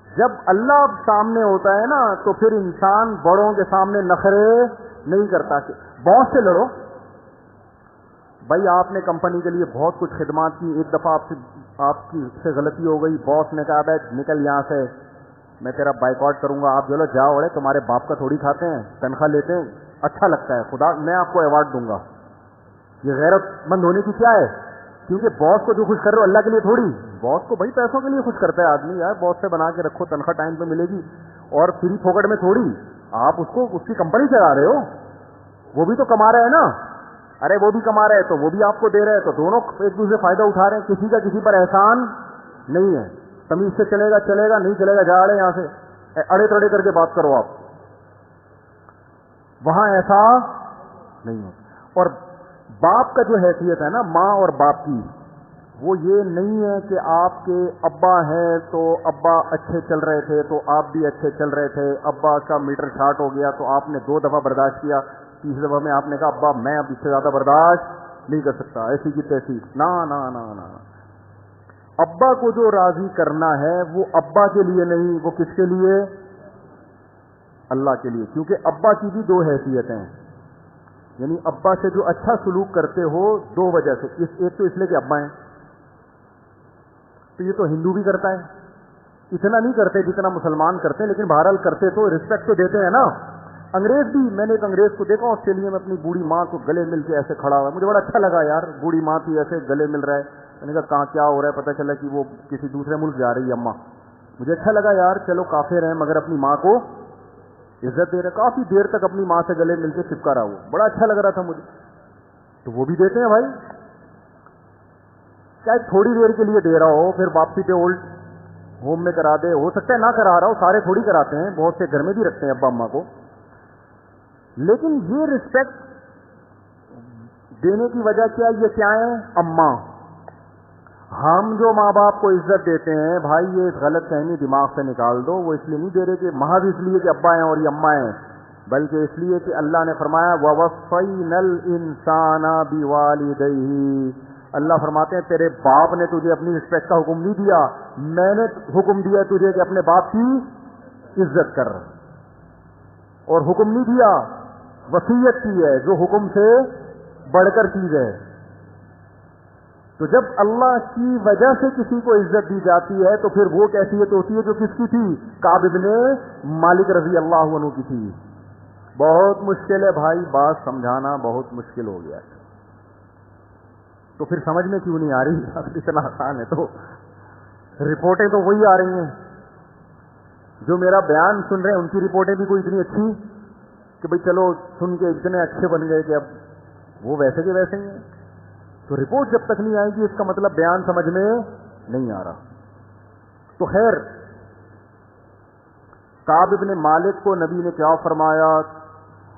جب اللہ سامنے ہوتا ہے نا تو پھر انسان بڑوں کے سامنے نخرے نہیں کرتا. کہ باس سے لڑو بھائی، آپ نے کمپنی کے لیے بہت کچھ خدمات کی، ایک دفعہ آپ کی سے غلطی ہو گئی، باس نے کہا بھائی نکل یہاں سے، میں تیرا بائیکاٹ کروں گا. آپ چلو جاؤ، اڑے تمہارے باپ کا تھوڑی کھاتے ہیں، تنخواہ لیتے ہیں، اچھا لگتا ہے، خدا میں آپ کو ایوارڈ دوں گا. یہ غیرت مند ہونے کی کیا ہے؟ کیونکہ باس کو جو خوش کر رہے ہو اللہ کے لیے تھوڑی. باس کو بھائی پیسوں کے لیے خوش کرتا ہے آدمی، یار باس سے بنا کے رکھو، تنخواہ ٹائم پہ ملے گی، اور فری پھوکٹ میں تھوڑی. آپ اس کو اس کی کمپنی چلا رہے ہو، وہ بھی تو کما رہے ہیں نا. ارے وہ بھی کما رہے تو وہ بھی آپ کو دے رہے، تو دونوں ایک دوسرے سے فائدہ اٹھا رہے ہیں. کسی کا کسی پر احسان نہیں ہے. تمیز سے چلے گا چلے گا، نہیں چلے گا جا رہے یہاں سے. اڑے تڑے کر کے بات کرو آپ، وہاں ایسا نہیں ہے. اور باپ کا جو حیثیت ہے نا، ماں اور باپ کی، وہ یہ نہیں ہے کہ آپ کے ابا ہیں تو ابا اچھے چل رہے تھے تو آپ بھی اچھے چل رہے تھے، ابا کا میٹر شارٹ ہو گیا تو آپ نے 2 دفعہ برداشت کیا، تیسری دفعہ میں آپ نے کہا ابا میں اب اس سے زیادہ برداشت نہیں کر سکتا، ایسی کی تیسی. نا نا نا نا. ابا کو جو راضی کرنا ہے وہ ابا کے لیے نہیں، وہ کس کے لیے؟ اللہ کے لیے. کیونکہ ابا کی بھی 2 حیثیتیں ہیں. یعنی ابا سے جو اچھا سلوک کرتے ہو 2 وجہ سے. ایک تو اس لیے کہ ابا ہیں، تو یہ تو ہندو بھی کرتا ہے، اتنا نہیں کرتے جتنا مسلمان کرتے ہیں، لیکن بہرحال کرتے تو رسپیکٹ تو دیتے ہیں نا. انگریز بھی، میں نے ایک انگریز کو دیکھا آسٹریلیا میں اپنی بوڑھی ماں کو گلے مل کے ایسے کھڑا ہوا، مجھے بڑا اچھا لگا یار، بوڑھی ماں تھی ایسے گلے مل رہا ہے. میں نے کہا کہاں کیا ہو رہا ہے؟ پتہ چلا کہ وہ کسی دوسرے ملک جا رہی ہے اماں. مجھے اچھا لگا یار، چلو کافر ہیں مگر اپنی ماں کو عزت دے رہے. کافی دیر تک اپنی ماں سے گلے مل کے چپکا رہا، وہ بڑا اچھا لگ رہا تھا مجھے. تو وہ بھی دیتے ہیں بھائی، چاہے تھوڑی دیر کے لیے دے رہا ہو، پھر واپسی پہ اولڈ ہوم میں کرا دے. ہو سکتا ہے نہ کرا رہا ہو، سارے تھوڑی کراتے ہیں، بہت سے گھر میں بھی رکھتے ہیں ابا اماں کو. لیکن یہ رسپیکٹ دینے کی وجہ کیا؟ یہ کیا ہے؟ اماں. ہم جو ماں باپ کو عزت دیتے ہیں بھائی، یہ غلط فہمی دماغ سے نکال دو. وہ اس لیے نہیں دے رہے کہ محض اس لیے کہ ابا ہیں اور یہ اماں ہیں، بلکہ اس لیے کہ اللہ نے فرمایا وَوَصَّيْنَا الْإِنسَانَ بِوَالِدَيْهِ. اللہ فرماتے ہیں تیرے باپ نے تجھے اپنی رسپیکٹ کا حکم نہیں دیا، میں نے حکم دیا تجھے کہ اپنے باپ کی عزت کر. اور حکم نہیں دیا، وصیت کی ہے جو حکم سے بڑھ کر چیز ہے. تو جب اللہ کی وجہ سے کسی کو عزت دی جاتی ہے تو پھر وہ کیفیت ہوتی ہے جو کس کی تھی؟ کعب بن مالک رضی اللہ عنہ کی تھی. بہت مشکل ہے بھائی، بات سمجھانا بہت مشکل ہو گیا. تو پھر سمجھ میں کیوں نہیں آ رہی؟ اتنا آسان ہے. تو رپورٹیں تو وہی آ رہی ہیں جو میرا بیان سن رہے ہیں، ان کی رپورٹیں بھی کوئی اتنی اچھی کہ بھئی چلو سن کے اتنے اچھے بن گئے کہ اب وہ ویسے کے ویسے ہی ہیں. تو رپورٹ جب تک نہیں آئے گی اس کا مطلب بیان سمجھ میں نہیں آ رہا. تو خیر، کعب بن مالک کو نبی نے کیا فرمایا؟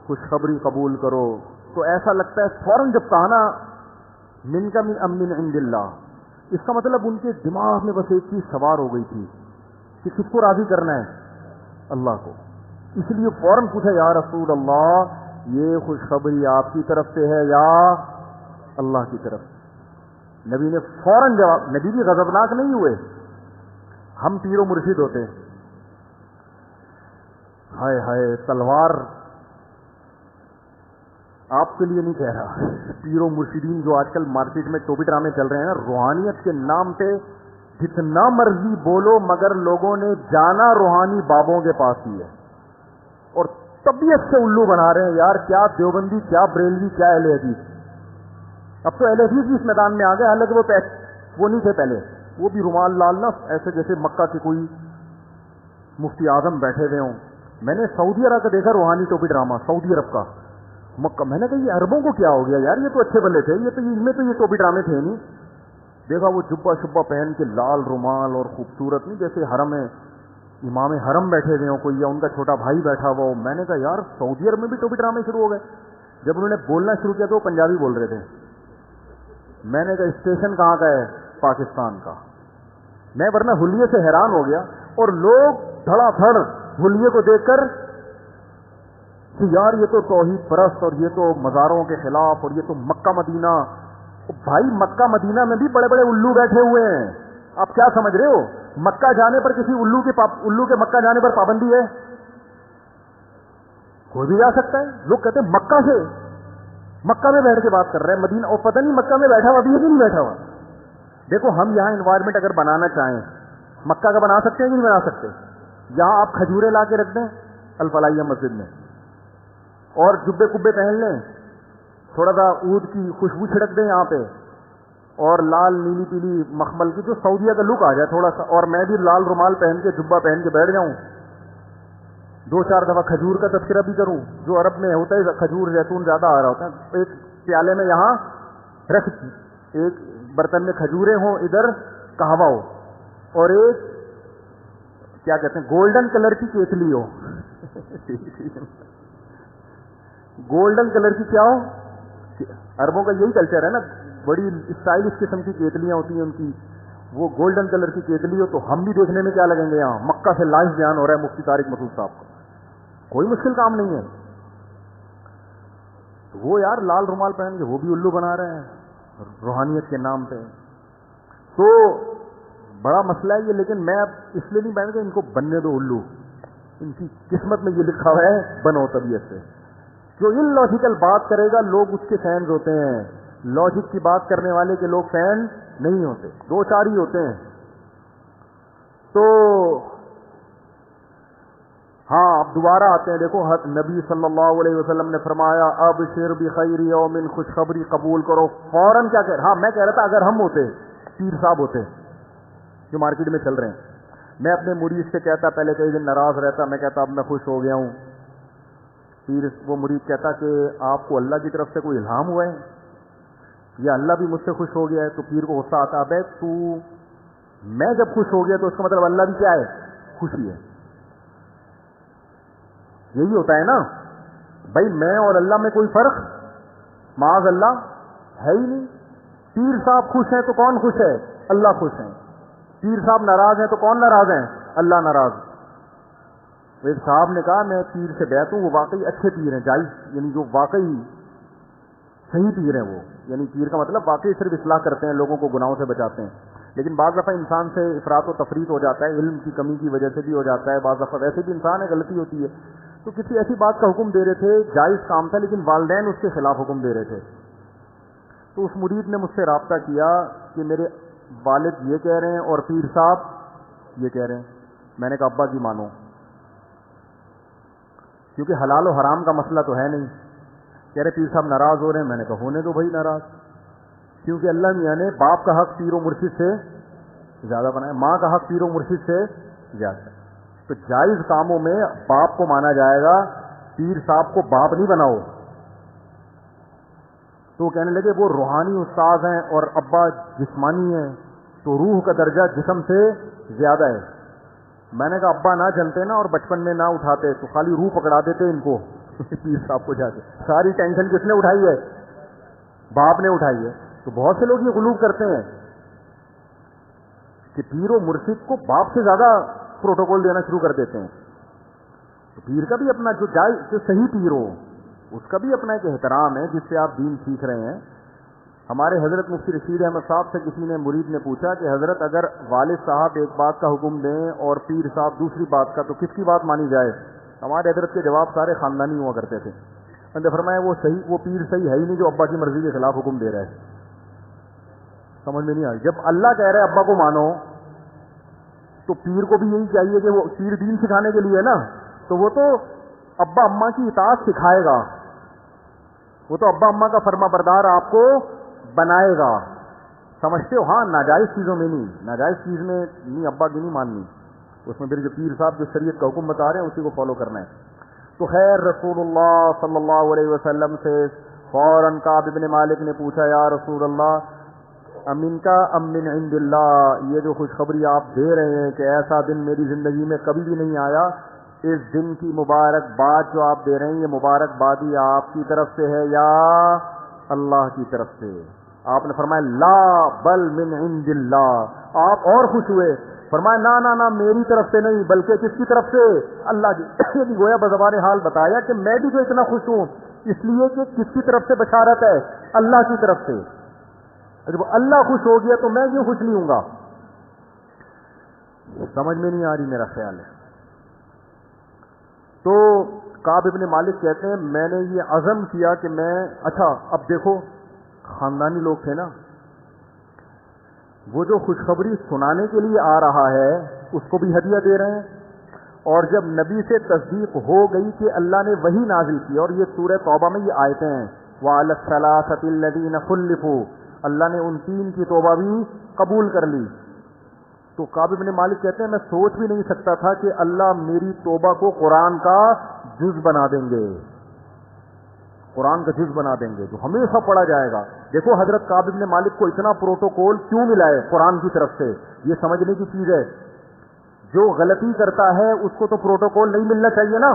خوشخبری قبول کرو. تو ایسا لگتا ہے فوراً جب کہا نا من کا من امن عند اللہ، اس کا مطلب ان کے دماغ میں بس ایک چیز سوار ہو گئی تھی کہ کس کو راضی کرنا ہے؟ اللہ کو. اس لیے فوراً پوچھا یا رسول اللہ یہ خوشخبری آپ کی طرف سے ہے یا اللہ کی طرف سے؟ نبی نے فوراً جواب. نبی بھی غضبناک نہیں ہوئے. ہم پیر و مرشد ہوتے, ہائے ہائے تلوار آپ کے لیے نہیں کہہ رہا. پیر و مرشدین جو آج کل مارکیٹ میں ٹوپی ڈرامے چل رہے ہیں, روحانیت کے نام پہ جتنا مرضی بولو, مگر لوگوں نے جانا روحانی بابوں کے پاس ہی ہے اور طبیعت سے الو بنا رہے ہیں. یار کیا دیوبندی, کیا بریلوی, کیا اہل حدیث. اب تو اہل حدیث بھی اس میدان میں آ گئے, حالانکہ وہ نہیں تھے پہلے. وہ بھی رومال لال نہ ایسے جیسے مکہ کے کوئی مفتی اعظم بیٹھے ہوئے ہوں. میں نے سعودی عرب کا دیکھا روحانی ٹوپی ڈرامہ, سعودی عرب کا مکہ. میں نے کہا یہ عربوں کو کیا ہو گیا یار, یہ تو اچھے بندے تھے, یہ تو ان میں تو یہ ٹوپی ڈرامے تھے نہیں. دیکھا وہ جبہ شبہ پہن کے لال رومال اور خوبصورت, نہیں جیسے حرم ہے امام حرم بیٹھے ہوئے ہوں کوئی, یا ان کا چھوٹا بھائی بیٹھا ہوا ہو. میں نے کہا یار سعودی عرب میں بھی ٹوپی ڈرامے شروع ہو گئے. جب انہوں نے بولنا شروع کیا تو وہ پنجابی بول رہے تھے. میں نے کہا اسٹیشن کہاں کا ہے؟ پاکستان کا. میں ورنہ حلیے سے حیران ہو گیا, اور لوگ دھڑا دھڑ حلیے کو دیکھ کر کہ یار یہ تو توحید پرست, اور یہ تو مزاروں کے خلاف, اور یہ تو مکہ مدینہ. بھائی مکہ مدینہ میں بھی بڑے بڑے الو بیٹھے ہوئے ہیں. آپ کیا سمجھ رہے ہو؟ مکہ جانے پر کسی الو کے مکہ جانے پر پابندی ہے؟ کوئی بھی جا سکتا ہے. لوگ کہتے ہیں مکہ سے, مکہ میں بیٹھ کے بات کر رہے ہیں, مدینہ, اور پتہ نہیں مکہ میں بیٹھا ہوا بھی ہے کہ نہیں بیٹھا ہوا. دیکھو ہم یہاں انوائرمنٹ اگر بنانا چاہیں مکہ کا بنا سکتے ہیں کہ نہیں بنا سکتے؟ یہاں آپ کھجورے لا کے رکھ دیں الفلاحیہ مسجد میں, اور جبے کبے پہن لیں, تھوڑا سا عود کی خوشبو چھڑک دیں یہاں پہ, اور لال نیلی پیلی مخمل کی جو سعودیہ کا لک آ جائے تھوڑا سا, اور میں بھی لال رومال پہن کے جبہ پہن کے بیٹھ جاؤں, 2-4 دفعہ کھجور کا تذکرہ بھی کروں. جو عرب میں ہوتا ہے کھجور زیتون زیادہ آ رہا ہوتا ہے, ایک پیالے میں یہاں رکھ, ایک برتن میں کھجوریں ہوں, ادھر قہوہ ہو, اور ایک کیا کہتے ہیں گولڈن کلر کی کیتلی ہو. گولڈن کلر کی کیا ہو؟ عربوں کا یہی کلچر ہے نا, بڑی اسٹائلش قسم کی کیتلیاں ہوتی ہیں ان کی. وہ گولڈن کلر کی کیتلی ہو تو ہم بھی دیکھنے میں کیا لگیں گے. یہاں مکہ سے لائیو بیان ہو رہا ہے مفتی طارق مسعود صاحب کا, کوئی مشکل کام نہیں ہے. تو وہ یار لال رومال پہن کے وہ بھی الو بنا رہے ہیں روحانیت کے نام پہ. تو بڑا مسئلہ ہے یہ, لیکن میں اب اس لیے نہیں بیٹھ کہ ان کو بننے دو الو, ان کی قسمت میں یہ لکھا ہوا ہے بنو طبیعت سے. جو ان لاجیکل بات کرے گا لوگ اس کے فینز ہوتے ہیں, لاجک کی بات کرنے والے کے لوگ فین نہیں ہوتے, 2-4 ہی ہوتے ہیں. تو ہاں اب دوبارہ آتے ہیں. دیکھو نبی صلی اللہ علیہ وسلم نے فرمایا اب شر بخیر یوم, خوشخبری قبول کرو. فوراً کیا کہہ رہا, ہاں میں کہہ رہا تھا اگر ہم ہوتے, پیر صاحب ہوتے جو مارکیٹ میں چل رہے ہیں, میں اپنے مرید سے کہتا, پہلے کئی دن ناراض رہتا, میں کہتا اب میں خوش ہو گیا ہوں. پھر وہ مرید کہتا کہ آپ کو اللہ کی طرف سے کوئی الہام ہوا ہے یا اللہ بھی مجھ سے خوش ہو گیا ہے. تو پیر کو غصہ آتا, ابے تو میں جب خوش ہو گیا تو اس کا مطلب اللہ بھی کیا ہے, خوشی ہے. یہی ہوتا ہے نا بھائی, میں اور اللہ میں کوئی فرق معاذ اللہ ہے ہی نہیں. پیر صاحب خوش ہیں تو کون خوش ہے؟ اللہ خوش ہیں. پیر صاحب ناراض ہیں تو کون ناراض ہیں؟ اللہ ناراض. ایک صاحب نے کہا میں پیر سے بیعت ہوں, وہ واقعی اچھے پیر ہیں, جائز, یعنی جو واقعی صحیح پیر ہیں وہ, یعنی پیر کا مطلب واقعی صرف اصلاح کرتے ہیں, لوگوں کو گناہوں سے بچاتے ہیں. لیکن بعض دفعہ انسان سے افراط و تفریط ہو جاتا ہے, علم کی کمی کی وجہ سے بھی ہو جاتا ہے, بعض دفعہ ویسے بھی انسان ہے غلطی ہوتی ہے. تو کسی ایسی بات کا حکم دے رہے تھے, جائز کام تھا, لیکن والدین اس کے خلاف حکم دے رہے تھے. تو اس مرید نے مجھ سے رابطہ کیا کہ میرے والد یہ کہہ رہے ہیں اور پیر صاحب یہ کہہ رہے ہیں. میں نے کہا ابا کی مانو, کیونکہ حلال و حرام کا مسئلہ تو ہے نہیں. کہہ رہے پیر صاحب ناراض ہو رہے ہیں. میں نے کہا ہونے دو بھائی ناراض, کیونکہ اللہ میاں نے باپ کا حق پیر و مرشد سے زیادہ بنایا, ماں کا حق پیر و مرشد سے زیادہ. تو جائز کاموں میں باپ کو مانا جائے گا, پیر صاحب کو باپ نہیں بناؤ. تو کہنے لگے وہ روحانی استاذ ہیں اور ابا جسمانی ہیں, تو روح کا درجہ جسم سے زیادہ ہے. میں نے کہا ابا نہ جلتے نا اور بچپن میں نہ اٹھاتے تو خالی روح پکڑا دیتے ان کو پیر صاحب کو جا کے. ساری ٹینشن کس نے اٹھائی ہے؟ باپ نے اٹھائی ہے. تو بہت سے لوگ یہ غلوب کرتے ہیں کہ پیر و مرشد کو باپ سے زیادہ پروٹوکول دینا شروع کر دیتے ہیں. تو پیر کا بھی اپنا جو صحیح پیر ہو اس کا بھی اپنا ایک احترام ہے جس سے آپ دین سیکھ رہے ہیں. ہمارے حضرت مفتی رشید احمد صاحب سے کسی نے مرید نے پوچھا کہ حضرت اگر والد صاحب ایک بات کا حکم دیں اور پیر صاحب دوسری بات کا تو کس کی بات مانی جائے؟ ہمارے حضرت کے جواب سارے خاندانی ہوا کرتے تھے. میں نے فرمایا وہ پیر صحیح ہے ہی نہیں جو ابا کی مرضی کے خلاف حکم دے رہا ہے. سمجھ میں نہیں آئی. جب اللہ کہہ رہا ہے ابا کو مانو تو پیر کو بھی یہی چاہیے کہ وہ پیر دین سکھانے کے لیے ہے نا, تو وہ تو ابا اماں کی اطاعت سکھائے گا, وہ تو ابا اماں کا فرما بردار آپ کو بنائے گا. سمجھتے ہو؟ ہاں, ناجائز چیزوں میں نہیں, ناجائز چیز میں نہیں ابا کی نہیں ماننی, اس میں پھر جو پیر صاحب جو شریعت کا حکم بتا رہے ہیں اسی کو فالو کرنا ہے. تو خیر رسول اللہ صلی اللہ علیہ وسلم سے فوراً کعب بن مالک نے پوچھا, یا رسول اللہ امین کا ام من عند اللہ, یہ جو خوشخبری آپ دے رہے ہیں کہ ایسا دن میری زندگی میں کبھی بھی نہیں آیا, اس دن کی مبارک بات جو آپ دے رہے ہیں یہ مبارک بادی آپ کی طرف سے ہے یا اللہ کی طرف سے؟ آپ نے فرمایا لا بل من عند اللہ. آپ اور خوش ہوئے, فرمایا نا نا نا میری طرف سے نہیں بلکہ کس کی طرف سے؟ اللہ کی. گویا بزبان حال بتایا کہ میں بھی تو اتنا خوش ہوں اس لیے کہ کس کی طرف سے بشارت ہے؟ اللہ کی طرف سے. جب اللہ خوش ہو گیا تو میں کیوں خوش نہیں ہوں گا؟ سمجھ میں نہیں آ رہی میرا خیال ہے. تو کعب ابن مالک کہتے ہیں میں نے یہ عزم کیا کہ میں, اچھا اب دیکھو خاندانی لوگ تھے نا, وہ جو خوشخبری سنانے کے لیے آ رہا ہے اس کو بھی ہدیہ دے رہے ہیں, اور جب نبی سے تصدیق ہو گئی کہ اللہ نے وہی نازل کی, اور یہ سورہ توبہ میں یہ آیتیں ہیں وَعَلَى الثَّلَاثَةِ الَّذِينَ خُلِّفُوا, اللہ نے ان 3 کی توبہ بھی قبول کر لی. تو کعب بن مالک کہتے ہیں میں سوچ بھی نہیں سکتا تھا کہ اللہ میری توبہ کو قرآن کا جز بنا دیں گے, قرآن کا جز بنا دیں گے جو ہمیشہ پڑھا جائے گا. دیکھو حضرت کعب بن مالک کو اتنا پروٹوکول کیوں ملا ہے قرآن کی طرف سے, یہ سمجھنے کی چیز ہے. جو غلطی کرتا ہے اس کو تو پروٹوکول نہیں ملنا چاہیے نا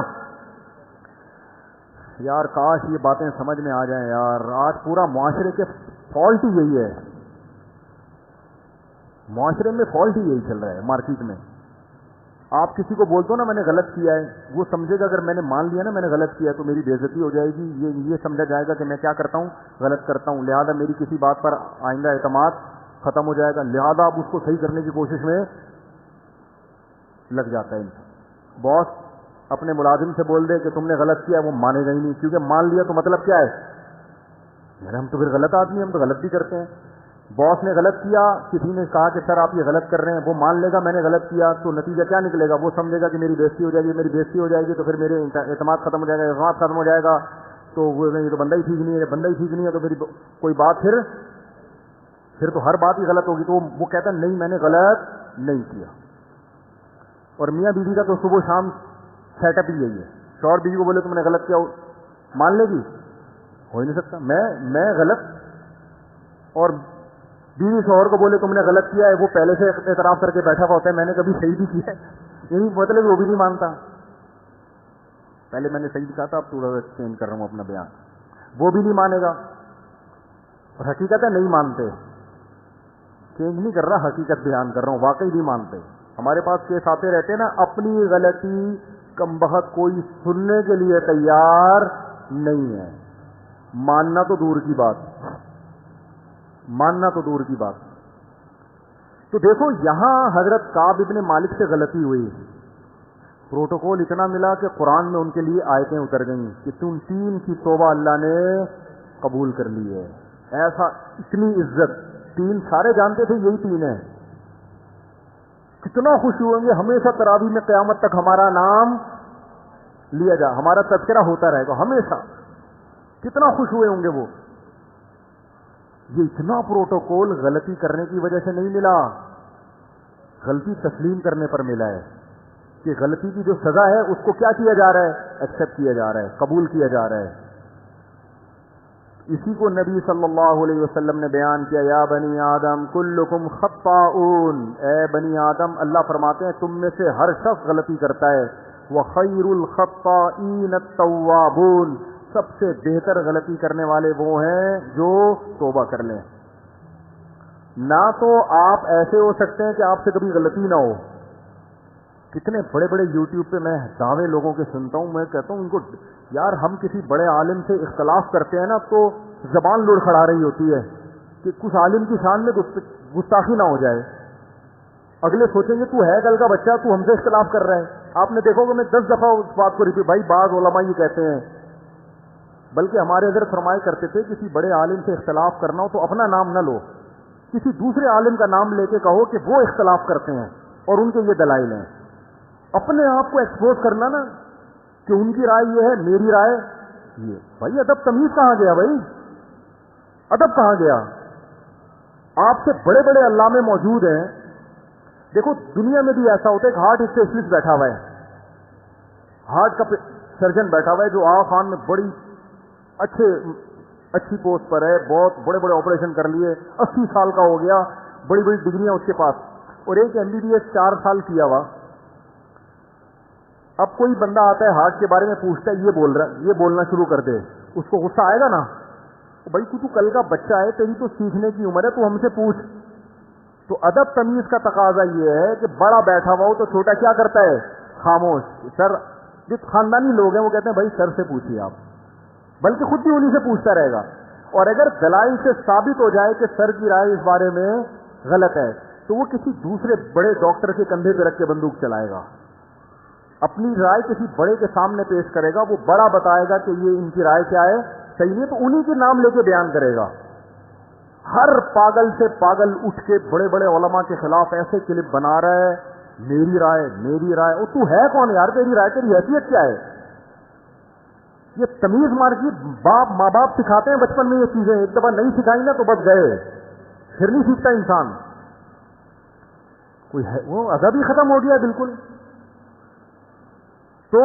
یار. کاش یہ باتیں سمجھ میں آ جائیں یار. آج پورا معاشرے کے فالٹ ہی یہی ہے, معاشرے میں فالٹ ہی یہی چل رہا ہے مارکیٹ میں. آپ کسی کو بولتے ہو نا میں نے غلط کیا ہے, وہ سمجھے گا اگر میں نے مان لیا نا میں نے غلط کیا ہے تو میری بے عزتی ہو جائے گی, یہ سمجھا جائے گا کہ میں کیا کرتا ہوں, غلط کرتا ہوں, لہذا میری کسی بات پر آئندہ اعتماد ختم ہو جائے گا, لہذا آپ اس کو صحیح کرنے کی کوشش میں لگ جاتا ہے. باس اپنے ملازم سے بول دے کہ تم نے غلط کیا, وہ مانے گا ہی نہیں, کیونکہ مان لیا تو مطلب کیا ہے, یار ہم تو پھر غلط آدمی, ہم تو غلط بھی کرتے ہیں. باس نے غلط کیا, کسی نے کہا کہ سر آپ یہ غلط کر رہے ہیں, وہ مان لے گا میں نے غلط کیا, تو نتیجہ کیا نکلے گا؟ وہ سمجھے گا کہ میری بےزتی ہو جائے گی, میری بےزتی ہو جائے گی تو پھر میرے اعتماد ختم ہو جائے گا, اعتماد ختم ہو جائے گا تو وہ یہ تو بندہ ہی ٹھیک نہیں ہے, بندہ ہی ٹھیک نہیں ہے تو میری کوئی بات پھر تو ہر بات ہی غلط ہوگی. تو وہ کہتا ہے نہیں میں نے غلط نہیں کیا. اور میاں بیوی کا تو صبح شام سیٹ اپ ہی یہی ہے. شوہر بیوی کو بولے تم نے غلط کیا, مان لے گی؟ ہو ہی نہیں سکتا. میں غلط, اور بیوی شوہر کو بولے تم نے غلط کیا ہے, وہ پہلے سے اعتراف کر کے بیٹھا ہوا ہوتا ہے میں نے کبھی صحیح بھی کیا ہے, یہی مطلب وہ بھی نہیں مانتا. پہلے میں نے صحیح کہا تھا, اب تھوڑا چینج کر رہا ہوں اپنا بیان, وہ بھی نہیں مانے گا. اور حقیقت ہے نہیں مانتے, چینج نہیں کر رہا, حقیقت بیان کر رہا ہوں, واقعی نہیں مانتے. ہمارے پاس کیس آتے رہتے ہیں نا, اپنی غلطی کم بخت کوئی سننے کے لیے تیار نہیں ہے, ماننا تو دور کی بات, ماننا تو دور کی بات. تو دیکھو یہاں حضرت کعب ابن مالک سے غلطی ہوئی, پروٹوکول اتنا ملا کہ قرآن میں ان کے لیے آیتیں اتر گئیں کہ تم 3 کی توبہ اللہ نے قبول کر لی ہے. ایسا اتنی عزت, 3 سارے جانتے تھے یہی 3 ہیں. کتنا خوش ہوئیں گے ہمیشہ تراویح میں قیامت تک ہمارا نام لیا جا, ہمارا تذکرہ ہوتا رہے گا ہمیشہ. کتنا خوش ہوئے ہوں گے وہ. یہ اتنا پروٹوکول غلطی کرنے کی وجہ سے نہیں ملا, غلطی تسلیم کرنے پر ملا ہے کہ غلطی کی جو سزا ہے اس کو کیا کیا جا رہا ہے, ایکسپٹ کیا جا رہا ہے, قبول کیا جا رہا ہے. اسی کو نبی صلی اللہ علیہ وسلم نے بیان کیا, یا بنی آدم کلکم خطاؤن, اے بنی آدم اللہ فرماتے ہیں تم میں سے ہر شخص غلطی کرتا ہے, وخیر الخطائین التوابون, سب سے بہتر غلطی کرنے والے وہ ہیں جو توبہ کر لیں. نہ تو آپ ایسے ہو سکتے ہیں کہ آپ سے کبھی غلطی نہ ہو. کتنے بڑے بڑے یوٹیوب پہ میں دعوے لوگوں کے سنتا ہوں, میں کہتا ہوں ان کو یار ہم کسی بڑے عالم سے اختلاف کرتے ہیں نا تو زبان لڑکھڑا رہی ہوتی ہے کہ کچھ عالم کی شان میں گستاخی نہ ہو جائے. اگلے سوچیں گے تو ہے کل کا بچہ, تو ہم سے اختلاف کر رہا ہے. آپ نے دیکھو کہ میں 10 دفعہ اس بات کو ریپیٹ, بھائی بعض علماء یہ کہتے ہیں, بلکہ ہمارے حضرت فرمایا کرتے تھے کسی بڑے عالم سے اختلاف کرنا ہو تو اپنا نام نہ لو, کسی دوسرے عالم کا نام لے کے کہو کہ وہ اختلاف کرتے ہیں اور ان کے یہ دلائل ہیں. اپنے آپ کو ایکسپوز کرنا نا کہ ان کی رائے یہ ہے, میری رائے یہ. بھائی ادب تمیز کہاں گیا, بھائی ادب کہاں گیا؟ آپ سے بڑے بڑے علامے موجود ہیں. دیکھو دنیا میں بھی ایسا ہوتا ہے, ایک ہارٹ اسپیشلسٹ بیٹھا ہوا ہے, ہارٹ کا سرجن بیٹھا ہوا ہے جو آغا خان میں بڑی اچھی پوسٹ پر ہے, بہت بڑے بڑے آپریشن کر لیے, 80 سال کا ہو گیا, بڑی بڑی ڈگریاں اس کے پاس, اور ایک MBBS 4 سال کیا ہوا. اب کوئی بندہ آتا ہے ہارٹ کے بارے میں پوچھتا ہے, یہ بول رہا ہے, یہ بولنا شروع کر دے, اس کو غصہ آئے گا نا. بھائی تو کل کا بچہ ہے, تیری تو سیکھنے کی عمر ہے, تو ہم سے پوچھ. تو ادب تمیز کا تقاضا یہ ہے کہ بڑا بیٹھا ہوا ہو تو چھوٹا کیا کرتا ہے, خاموش. سر جس خاندانی لوگ ہیں وہ کہتے ہیں بھائی سر سے پوچھیے آپ, بلکہ خود بھی انہی سے پوچھتا رہے گا. اور اگر دلائل سے ثابت ہو جائے کہ سر کی رائے اس بارے میں غلط ہے تو وہ کسی دوسرے بڑے ڈاکٹر کے کندھے پہ رکھ کے بندوق چلائے گا, اپنی رائے کسی بڑے کے سامنے پیش کرے گا. وہ بڑا بتائے گا کہ یہ ان کی رائے کیا ہے, صحیح ہے, تو انہی کے نام لے کے بیان کرے گا. ہر پاگل سے پاگل اٹھ کے بڑے بڑے علماء کے خلاف ایسے کلپ بنا رہا ہے, میری رائے میری رائے. وہ تو ہے کون یار, تیری رائے, تیری حیثیت کیا ہے؟ یہ تمیز مار کی ماں باپ سکھاتے ہیں بچپن میں یہ چیزیں, ایک دفعہ نہیں سکھائی نا تو بس گئے, پھر نہیں سیکھتا انسان. کوئی ہے وہ ادب ہی ختم ہو گیا بالکل. تو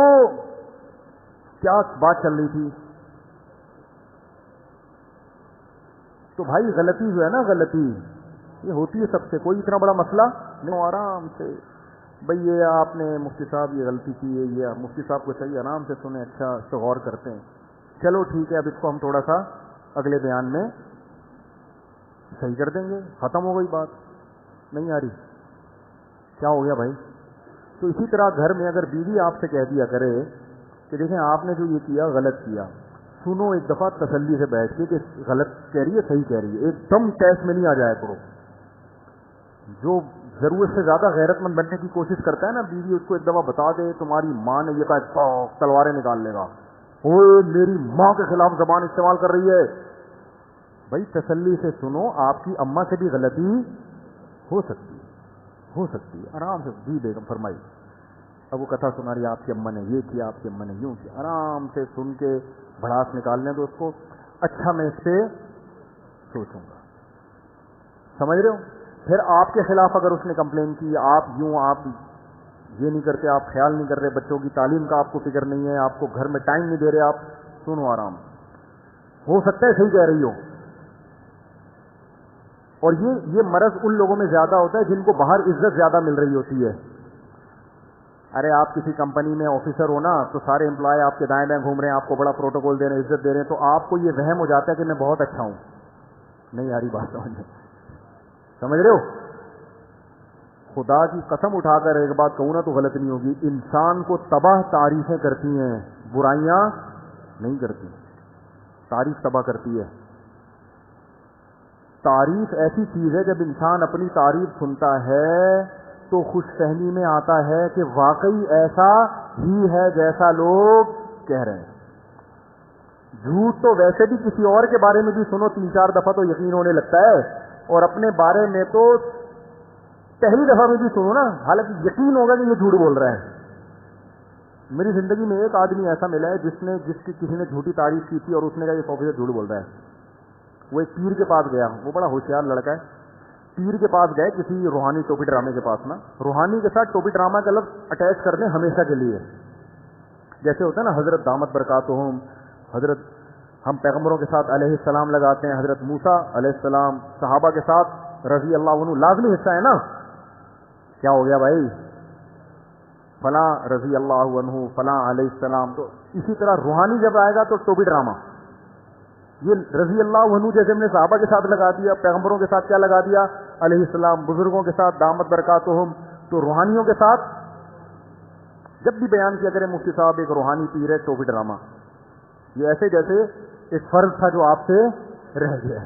کیا بات چل رہی تھی؟ تو بھائی غلطی جو ہے نا, غلطی یہ ہوتی ہے سب سے, کوئی اتنا بڑا مسئلہ نہیں. آرام سے بھئی یہ آپ نے مفتی صاحب یہ غلطی کی ہے, یہ مفتی صاحب کو چاہیے آرام سے سنیں, اچھا اس پہ غور کرتے ہیں, چلو ٹھیک ہے اب اس کو ہم تھوڑا سا اگلے بیان میں صحیح کر دیں گے, ختم ہو گئی بات. نہیں آ رہی, کیا ہو گیا بھائی؟ تو اسی طرح گھر میں اگر بیوی آپ سے کہہ دیا کرے کہ دیکھیں آپ نے جو یہ کیا غلط کیا, سنو ایک دفعہ تسلی سے بیٹھ کے کہ غلط کہہ رہی ہے صحیح کہہ رہی ہے, ایک دم ٹیسٹ میں نہیں آ جایا کرو. جو ضرورت سے زیادہ غیرت مند بننے کی کوشش کرتا ہے نا بیوی, اس کو ایک دفعہ بتا دے تمہاری ماں نے یہ کہا, تلواریں نکال لے گا, اوے میری ماں کے خلاف زبان استعمال کر رہی ہے. بھائی تسلی سے سنو, آپ کی اماں سے بھی غلطی ہو سکتی ہے, ہو سکتی ہے. آرام سے جی بیگم فرمائی, اب وہ کتھا سنا رہی ہے آپ کی اماں نے یہ کیا, آپ کی اماں نے یوں کیا, آرام سے سن کے بھڑاس نکالنے دو اس کو. اچھا میں اس پہ سوچوں گا, سمجھ رہے ہو؟ پھر آپ کے خلاف اگر اس نے کمپلین کی, آپ یوں, آپ یہ نہیں کرتے, آپ خیال نہیں کر رہے, بچوں کی تعلیم کا آپ کو فکر نہیں ہے, آپ کو گھر میں ٹائم نہیں دے رہے, آپ سنو آرام, ہو سکتا ہے صحیح کہہ رہی ہو. اور یہ مرض ان لوگوں میں زیادہ ہوتا ہے جن کو باہر عزت زیادہ مل رہی ہوتی ہے. ارے آپ کسی کمپنی میں آفیسر ہو نا, تو سارے امپلائی آپ کے دائیں بائیں گھوم رہے ہیں, آپ کو بڑا پروٹوکول دے رہے ہیں, عزت دے رہے ہیں, تو آپ کو یہ وہم ہو جاتا ہے کہ میں بہت اچھا ہوں. نہیں آ رہی بات سمجھ رہے ہو؟ خدا کی قسم اٹھا کر ایک بات کہوں نا تو غلط نہیں ہوگی, انسان کو تباہ تعریفیں کرتی ہیں, برائیاں نہیں کرتی. تعریف تباہ کرتی ہے. تعریف ایسی چیز ہے جب انسان اپنی تعریف سنتا ہے تو خوش فہمی میں آتا ہے کہ واقعی ایسا ہی ہے جیسا لوگ کہہ رہے ہیں. جھوٹ تو ویسے بھی کسی اور کے بارے میں بھی سنو 3-4 دفعہ تو یقین ہونے لگتا ہے, اور اپنے بارے میں تو پہلی دفعہ میں بھی سنو نا حالانکہ یقین ہوگا کہ یہ جھوٹ بول رہا ہے. میری زندگی میں ایک آدمی ایسا ملا ہے جس کی کسی نے جھوٹی تعریف کی تھی اور اس نے کہا یہ آفیسر جھوٹ بول رہا ہے. وہ ایک پیر کے پاس گیا, وہ بڑا ہوشیار لڑکا ہے. پیر کے پاس گئے کسی روحانی ٹوپی ڈرامے کے پاس نا, روحانی کے ساتھ ٹوپی ڈرامہ کا لفظ اٹیچ کر دیں ہمیشہ کے لیے. جیسے ہوتا ہے نا حضرت دامت برکاتہم, حضرت ہم پیغمبروں کے ساتھ علیہ السلام لگاتے ہیں, حضرت موسیٰ علیہ السلام صحابہ کے ساتھ رضی اللہ عنہ لازمی حصہ ہے نا. کیا ہو گیا بھائی, فلاں رضی اللہ عنہ, فلاں علیہ السلام. تو اسی طرح روحانی جب آئے گا تو ٹوپی ڈرامہ. یہ رضی اللہ عنہ جیسے ہم نے صحابہ کے ساتھ لگا دیا، پیغمبروں کے ساتھ کیا لگا دیا علیہ السلام، بزرگوں کے ساتھ دامت برکاتہم، تو روحانیوں کے ساتھ جب بھی بیان کیا کرے مفتی صاحب ایک روحانی پیر ہے ٹوپی ڈرامہ، یہ ایسے جیسے ایک فرض تھا جو آپ سے رہ گیا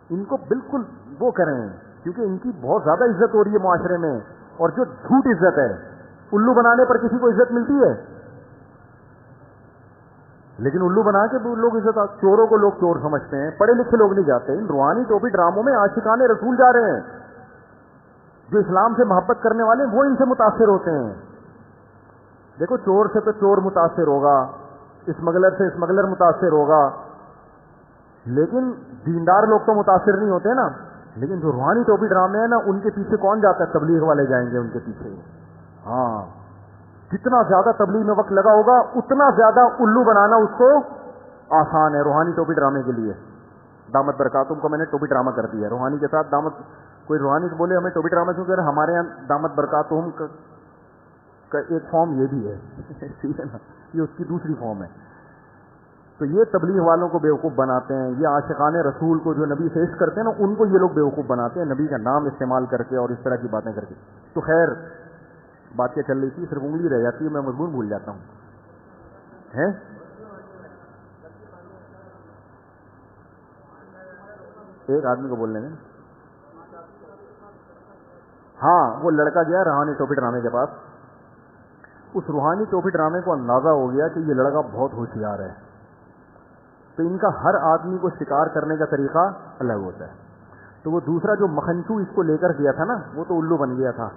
ان کو بالکل وہ کریں، کیونکہ ان کی بہت زیادہ عزت ہو رہی ہے معاشرے میں، اور جو جھوٹ عزت ہے، الو بنانے پر کسی کو عزت ملتی ہے؟ لیکن الو بنا کے لوگ عزت، چوروں کو لوگ چور سمجھتے ہیں، پڑھے لکھے لوگ نہیں جاتے، ان روحانی ٹوپی ڈراموں میں عاشقان رسول جا رہے ہیں، جو اسلام سے محبت کرنے والے ہیں وہ ان سے متاثر ہوتے ہیں۔ دیکھو چور سے تو چور متاثر ہوگا، اسمگلر سے اسمگلر متاثر ہوگا، لیکن دیندار لوگ تو متاثر نہیں ہوتے نا۔ لیکن جو روحانی ٹوپی ڈرامے ہیں نا، ان کے پیچھے کون جاتا ہے؟ تبلیغ والے جائیں گے ان کے پیچھے۔ ہاں، جتنا زیادہ تبلیغ میں وقت لگا ہوگا اتنا زیادہ الو بنانا اس کو آسان ہے روحانی ٹوپی ڈرامے کے لیے۔ دامت برکاتہم کو میں نے ٹوپی ڈرامہ کر دیا، روحانی کے ساتھ دامت، کوئی روحانی سے بولے ہمیں ٹوپی ڈرامہ کیوں کر رہے ہیں؟ ہمارے یہاں دامت برکاتہم کا ایک فارم یہ بھی ہے ٹھیک ہے نا، یہ اس کی دوسری فارم ہے۔ تو یہ تبلیغ والوں کو بیوقوف بناتے ہیں، یہ عاشقان رسول کو جو نبی سے عشق کرتے ہیں نا، ان کو یہ لوگ بیوقوف بناتے ہیں نبی کا نام استعمال کر کے اور اس طرح کی باتیں کر کے۔ تو خیر بات کیا چل رہی تھی؟ صرف انگلی رہ جاتی ہے، میں مضمون بھول جاتا ہوں۔ ہیں ایک آدمی کو بولنے میں، ہاں وہ لڑکا گیا روحانی ٹوپی ڈرامے کے پاس، اس روحانی ٹوپی ڈرامے کو اندازہ ہو گیا کہ یہ لڑکا بہت ہوشیار ہے، تو ان کا ہر آدمی کو شکار کرنے کا طریقہ الگ ہوتا ہے۔ تو وہ دوسرا جو مکھنچو اس کو لے کر گیا تھا نا، وہ تو الو بن گیا تھا۔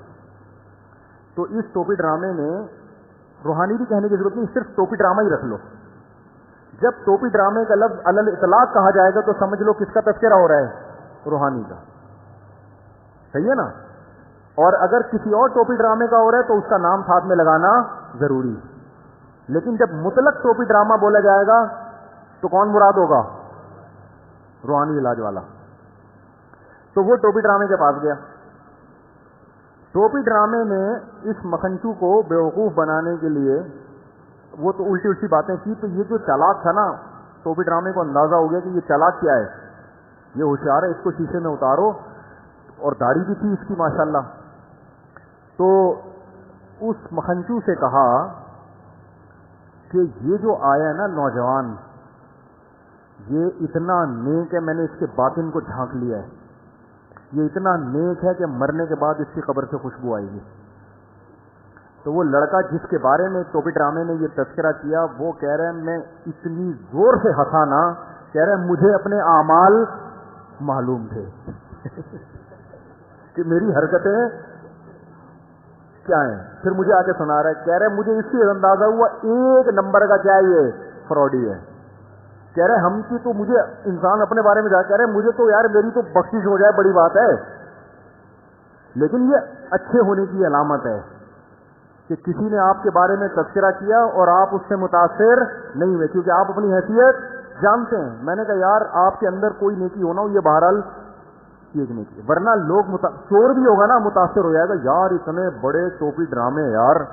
تو اس ٹوپی ڈرامے میں روحانی بھی کہنے کی ضرورت نہیں، صرف ٹوپی ڈرامہ ہی رکھ لو۔ جب ٹوپی ڈرامے کا لفظ علل اطلاق کہا جائے گا تو سمجھ لو کس کا تذکرہ ہو رہا ہے؟ روحانی کا، صحیح ہے نا؟ اور اگر کسی اور ٹوپی ڈرامے کا ہو رہا ہے تو اس کا نام ساتھ میں لگانا ضروری ہے۔ لیکن جب مطلق ٹوپی ڈرامہ بولا جائے گا تو کون مراد ہوگا؟ روحانی علاج والا۔ تو وہ ٹوپی ڈرامے کے پاس گیا، ٹوپی ڈرامے نے اس مکھنچو کو بیوقوف بنانے کے لیے وہ تو الٹی الٹی باتیں کی، تو یہ جو چالاک تھا نا، ٹوپی ڈرامے کو اندازہ ہو گیا کہ یہ چالاک کیا ہے، یہ ہوشیار ہے، اس کو شیشے میں اتارو، اور داڑھی بھی تھی اس کی ماشاءاللہ۔ تو اس مکھنچو سے کہا کہ یہ جو آیا ہے نا نوجوان، یہ اتنا نیک ہے، میں نے اس کے باطن کو جھانک لیا ہے، یہ اتنا نیک ہے کہ مرنے کے بعد اس کی قبر سے خوشبو آئے گی۔ تو وہ لڑکا جس کے بارے میں ٹوپی ڈرامے نے یہ تذکرہ کیا، وہ کہہ رہے ہیں میں اتنی زور سے ہنسا نا، کہہ رہے ہیں مجھے اپنے اعمال معلوم تھے کہ میری حرکتیں کیا ہیں۔ پھر مجھے آ کے سنا رہا ہے، کہہ رہے ہیں مجھے اس سے اندازہ ہوا ایک نمبر کا کیا یہ فراڈی ہے۔ کہہ رہے ہم کی تو مجھے انسان اپنے بارے میں جا کہہ رہے مجھے تو یار میری تو بخشش ہو جائے بڑی بات ہے، لیکن یہ اچھے ہونے کی علامت ہے کہ کسی نے آپ کے بارے میں تذکرہ کیا اور آپ اس سے متاثر نہیں ہوئے، کیونکہ آپ اپنی حیثیت جانتے ہیں۔ میں نے کہا یار آپ کے اندر کوئی نیکی ہونا ہو، یہ بہرحال ایک نیکی، ورنہ لوگ چور بھی ہوگا نا متاثر ہو جائے گا، یار اتنے بڑے ٹوپی ڈرامے، یار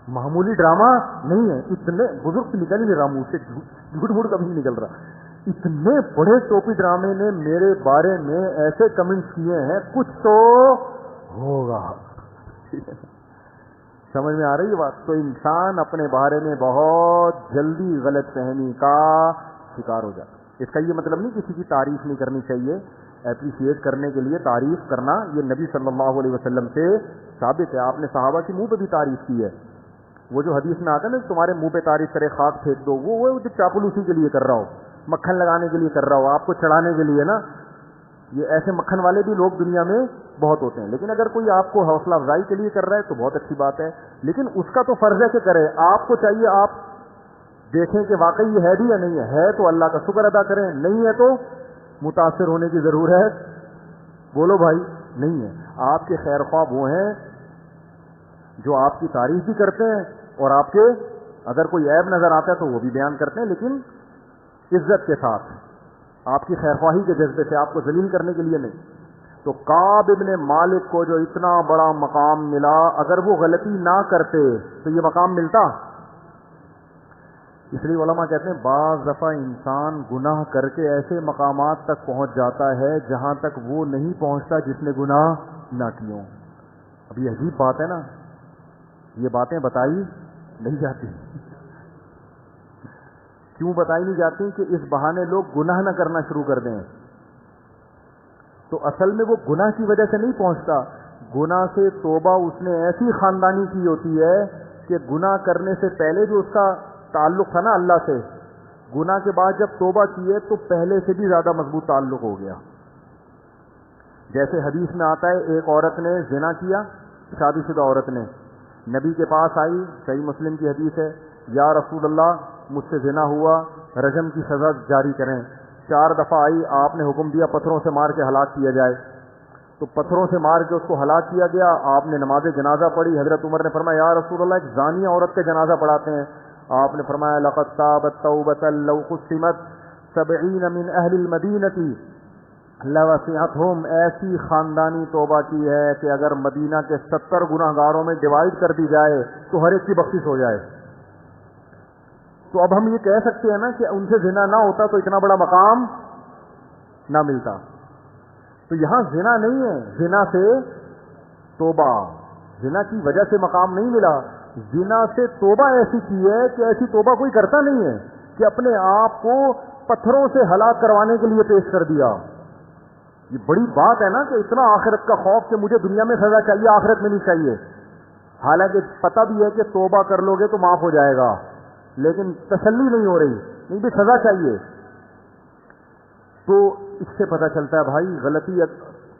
معمولی ڈرامہ نہیں ہے، اتنے بزرگ سے نکل ہی نہیں رہا منہ سے، جھوٹ موٹ کبھی نہیں نکل رہا، اتنے بڑے ٹوپی ڈرامے نے میرے بارے میں ایسے کمنٹس کیے ہیں، کچھ تو ہوگا۔ سمجھ میں آ رہی ہے بات؟ تو انسان اپنے بارے میں بہت جلدی غلط فہمی کا شکار ہو جاتا ہے۔ اس کا یہ مطلب نہیں کسی کی تعریف نہیں کرنی چاہیے، اپریشیٹ کرنے کے لیے تعریف کرنا یہ نبی صلی اللہ علیہ وسلم سے ثابت ہے۔ آپ نے صحابہ کے منہ پہ بھی تعریف کی ہے، وہ جو حدیث میں آتا ہے نا تمہارے منہ پہ تعریف کرے خاک پھینک دو، وہ جو چاپلوسی کے لیے کر رہا ہو، مکھن لگانے کے لیے کر رہا ہو، آپ کو چڑھانے کے لیے نا، یہ ایسے مکھن والے بھی لوگ دنیا میں بہت ہوتے ہیں۔ لیکن اگر کوئی آپ کو حوصلہ افزائی کے لیے کر رہا ہے تو بہت اچھی بات ہے، لیکن اس کا تو فرض ہے کہ کرے، آپ کو چاہیے آپ دیکھیں کہ واقعی یہ ہے بھی یا نہیں ہے تو اللہ کا شکر ادا کریں، نہیں ہے تو متاثر ہونے کی ضرورت بولو بھائی نہیں ہے۔ آپ کے خیر خواہ وہ ہیں جو آپ کی تعریف بھی کرتے ہیں اور آپ کے اگر کوئی عیب نظر آتا ہے تو وہ بھی بیان کرتے ہیں، لیکن عزت کے ساتھ، آپ کی خیر خواہی کے جذبے سے، آپ کو ذلیل کرنے کے لیے نہیں۔ تو کعب ابن مالک کو جو اتنا بڑا مقام ملا، اگر وہ غلطی نہ کرتے تو یہ مقام ملتا؟ اس لیے علماء کہتے ہیں بعض دفعہ انسان گناہ کر کے ایسے مقامات تک پہنچ جاتا ہے جہاں تک وہ نہیں پہنچتا جس نے گناہ نہ کیوں. اب یہ عجیب بات ہے نا, یہ باتیں بتائی نہیں جاتی. کیوں بتائی نہیں جاتی؟ کہ اس بہانے لوگ گناہ نہ کرنا شروع کر دیں. تو اصل میں وہ گناہ کی وجہ سے نہیں پہنچتا, گناہ سے توبہ اس نے ایسی خاندانی کی ہوتی ہے کہ گناہ کرنے سے پہلے جو اس کا تعلق تھا نا اللہ سے, گناہ کے بعد جب توبہ کی ہے تو پہلے سے بھی زیادہ مضبوط تعلق ہو گیا. جیسے حدیث میں آتا ہے, ایک عورت نے زنا کیا, شادی شدہ عورت نے نبی کے پاس آئی, صحیح مسلم کی حدیث ہے, یا رسول اللہ مجھ سے زنا ہوا, رجم کی سزا جاری کریں. 4 دفعہ آئی, آپ نے حکم دیا پتھروں سے مار کے ہلاک کیا جائے. تو پتھروں سے مار کے اس کو ہلاک کیا گیا. آپ نے نماز جنازہ پڑھی. حضرت عمر نے فرمایا یا رسول اللہ ایک زانی عورت کا جنازہ پڑھاتے ہیں. آپ نے فرمایا لقد تابت توبۃ لو قسمت 70 من اہل المدینہ لوسعتهم, ایسی خاندانی توبہ کی ہے کہ اگر مدینہ کے 70 گناہ گاروں میں ڈیوائڈ کر دی جائے تو ہر ایک کی بخشش ہو جائے. تو اب ہم یہ کہہ سکتے ہیں نا کہ ان سے زنا نہ ہوتا تو اتنا بڑا مقام نہ ملتا. تو یہاں زنا نہیں ہے, زنا سے توبہ, زنا کی وجہ سے مقام نہیں ملا. زنا سے توبہ ایسی کی ہے کہ ایسی توبہ کوئی کرتا نہیں ہے کہ اپنے آپ کو پتھروں سے ہلاک کروانے کے لیے پیش کر دیا. یہ بڑی بات ہے نا کہ اتنا آخرت کا خوف کہ مجھے دنیا میں سزا چاہیے, آخرت میں نہیں چاہیے. حالانکہ پتہ بھی ہے کہ توبہ کر لو گے تو معاف ہو جائے گا, لیکن تسلی نہیں ہو رہی, نہیں بھی سزا چاہیے. تو اس سے پتہ چلتا ہے بھائی غلطی,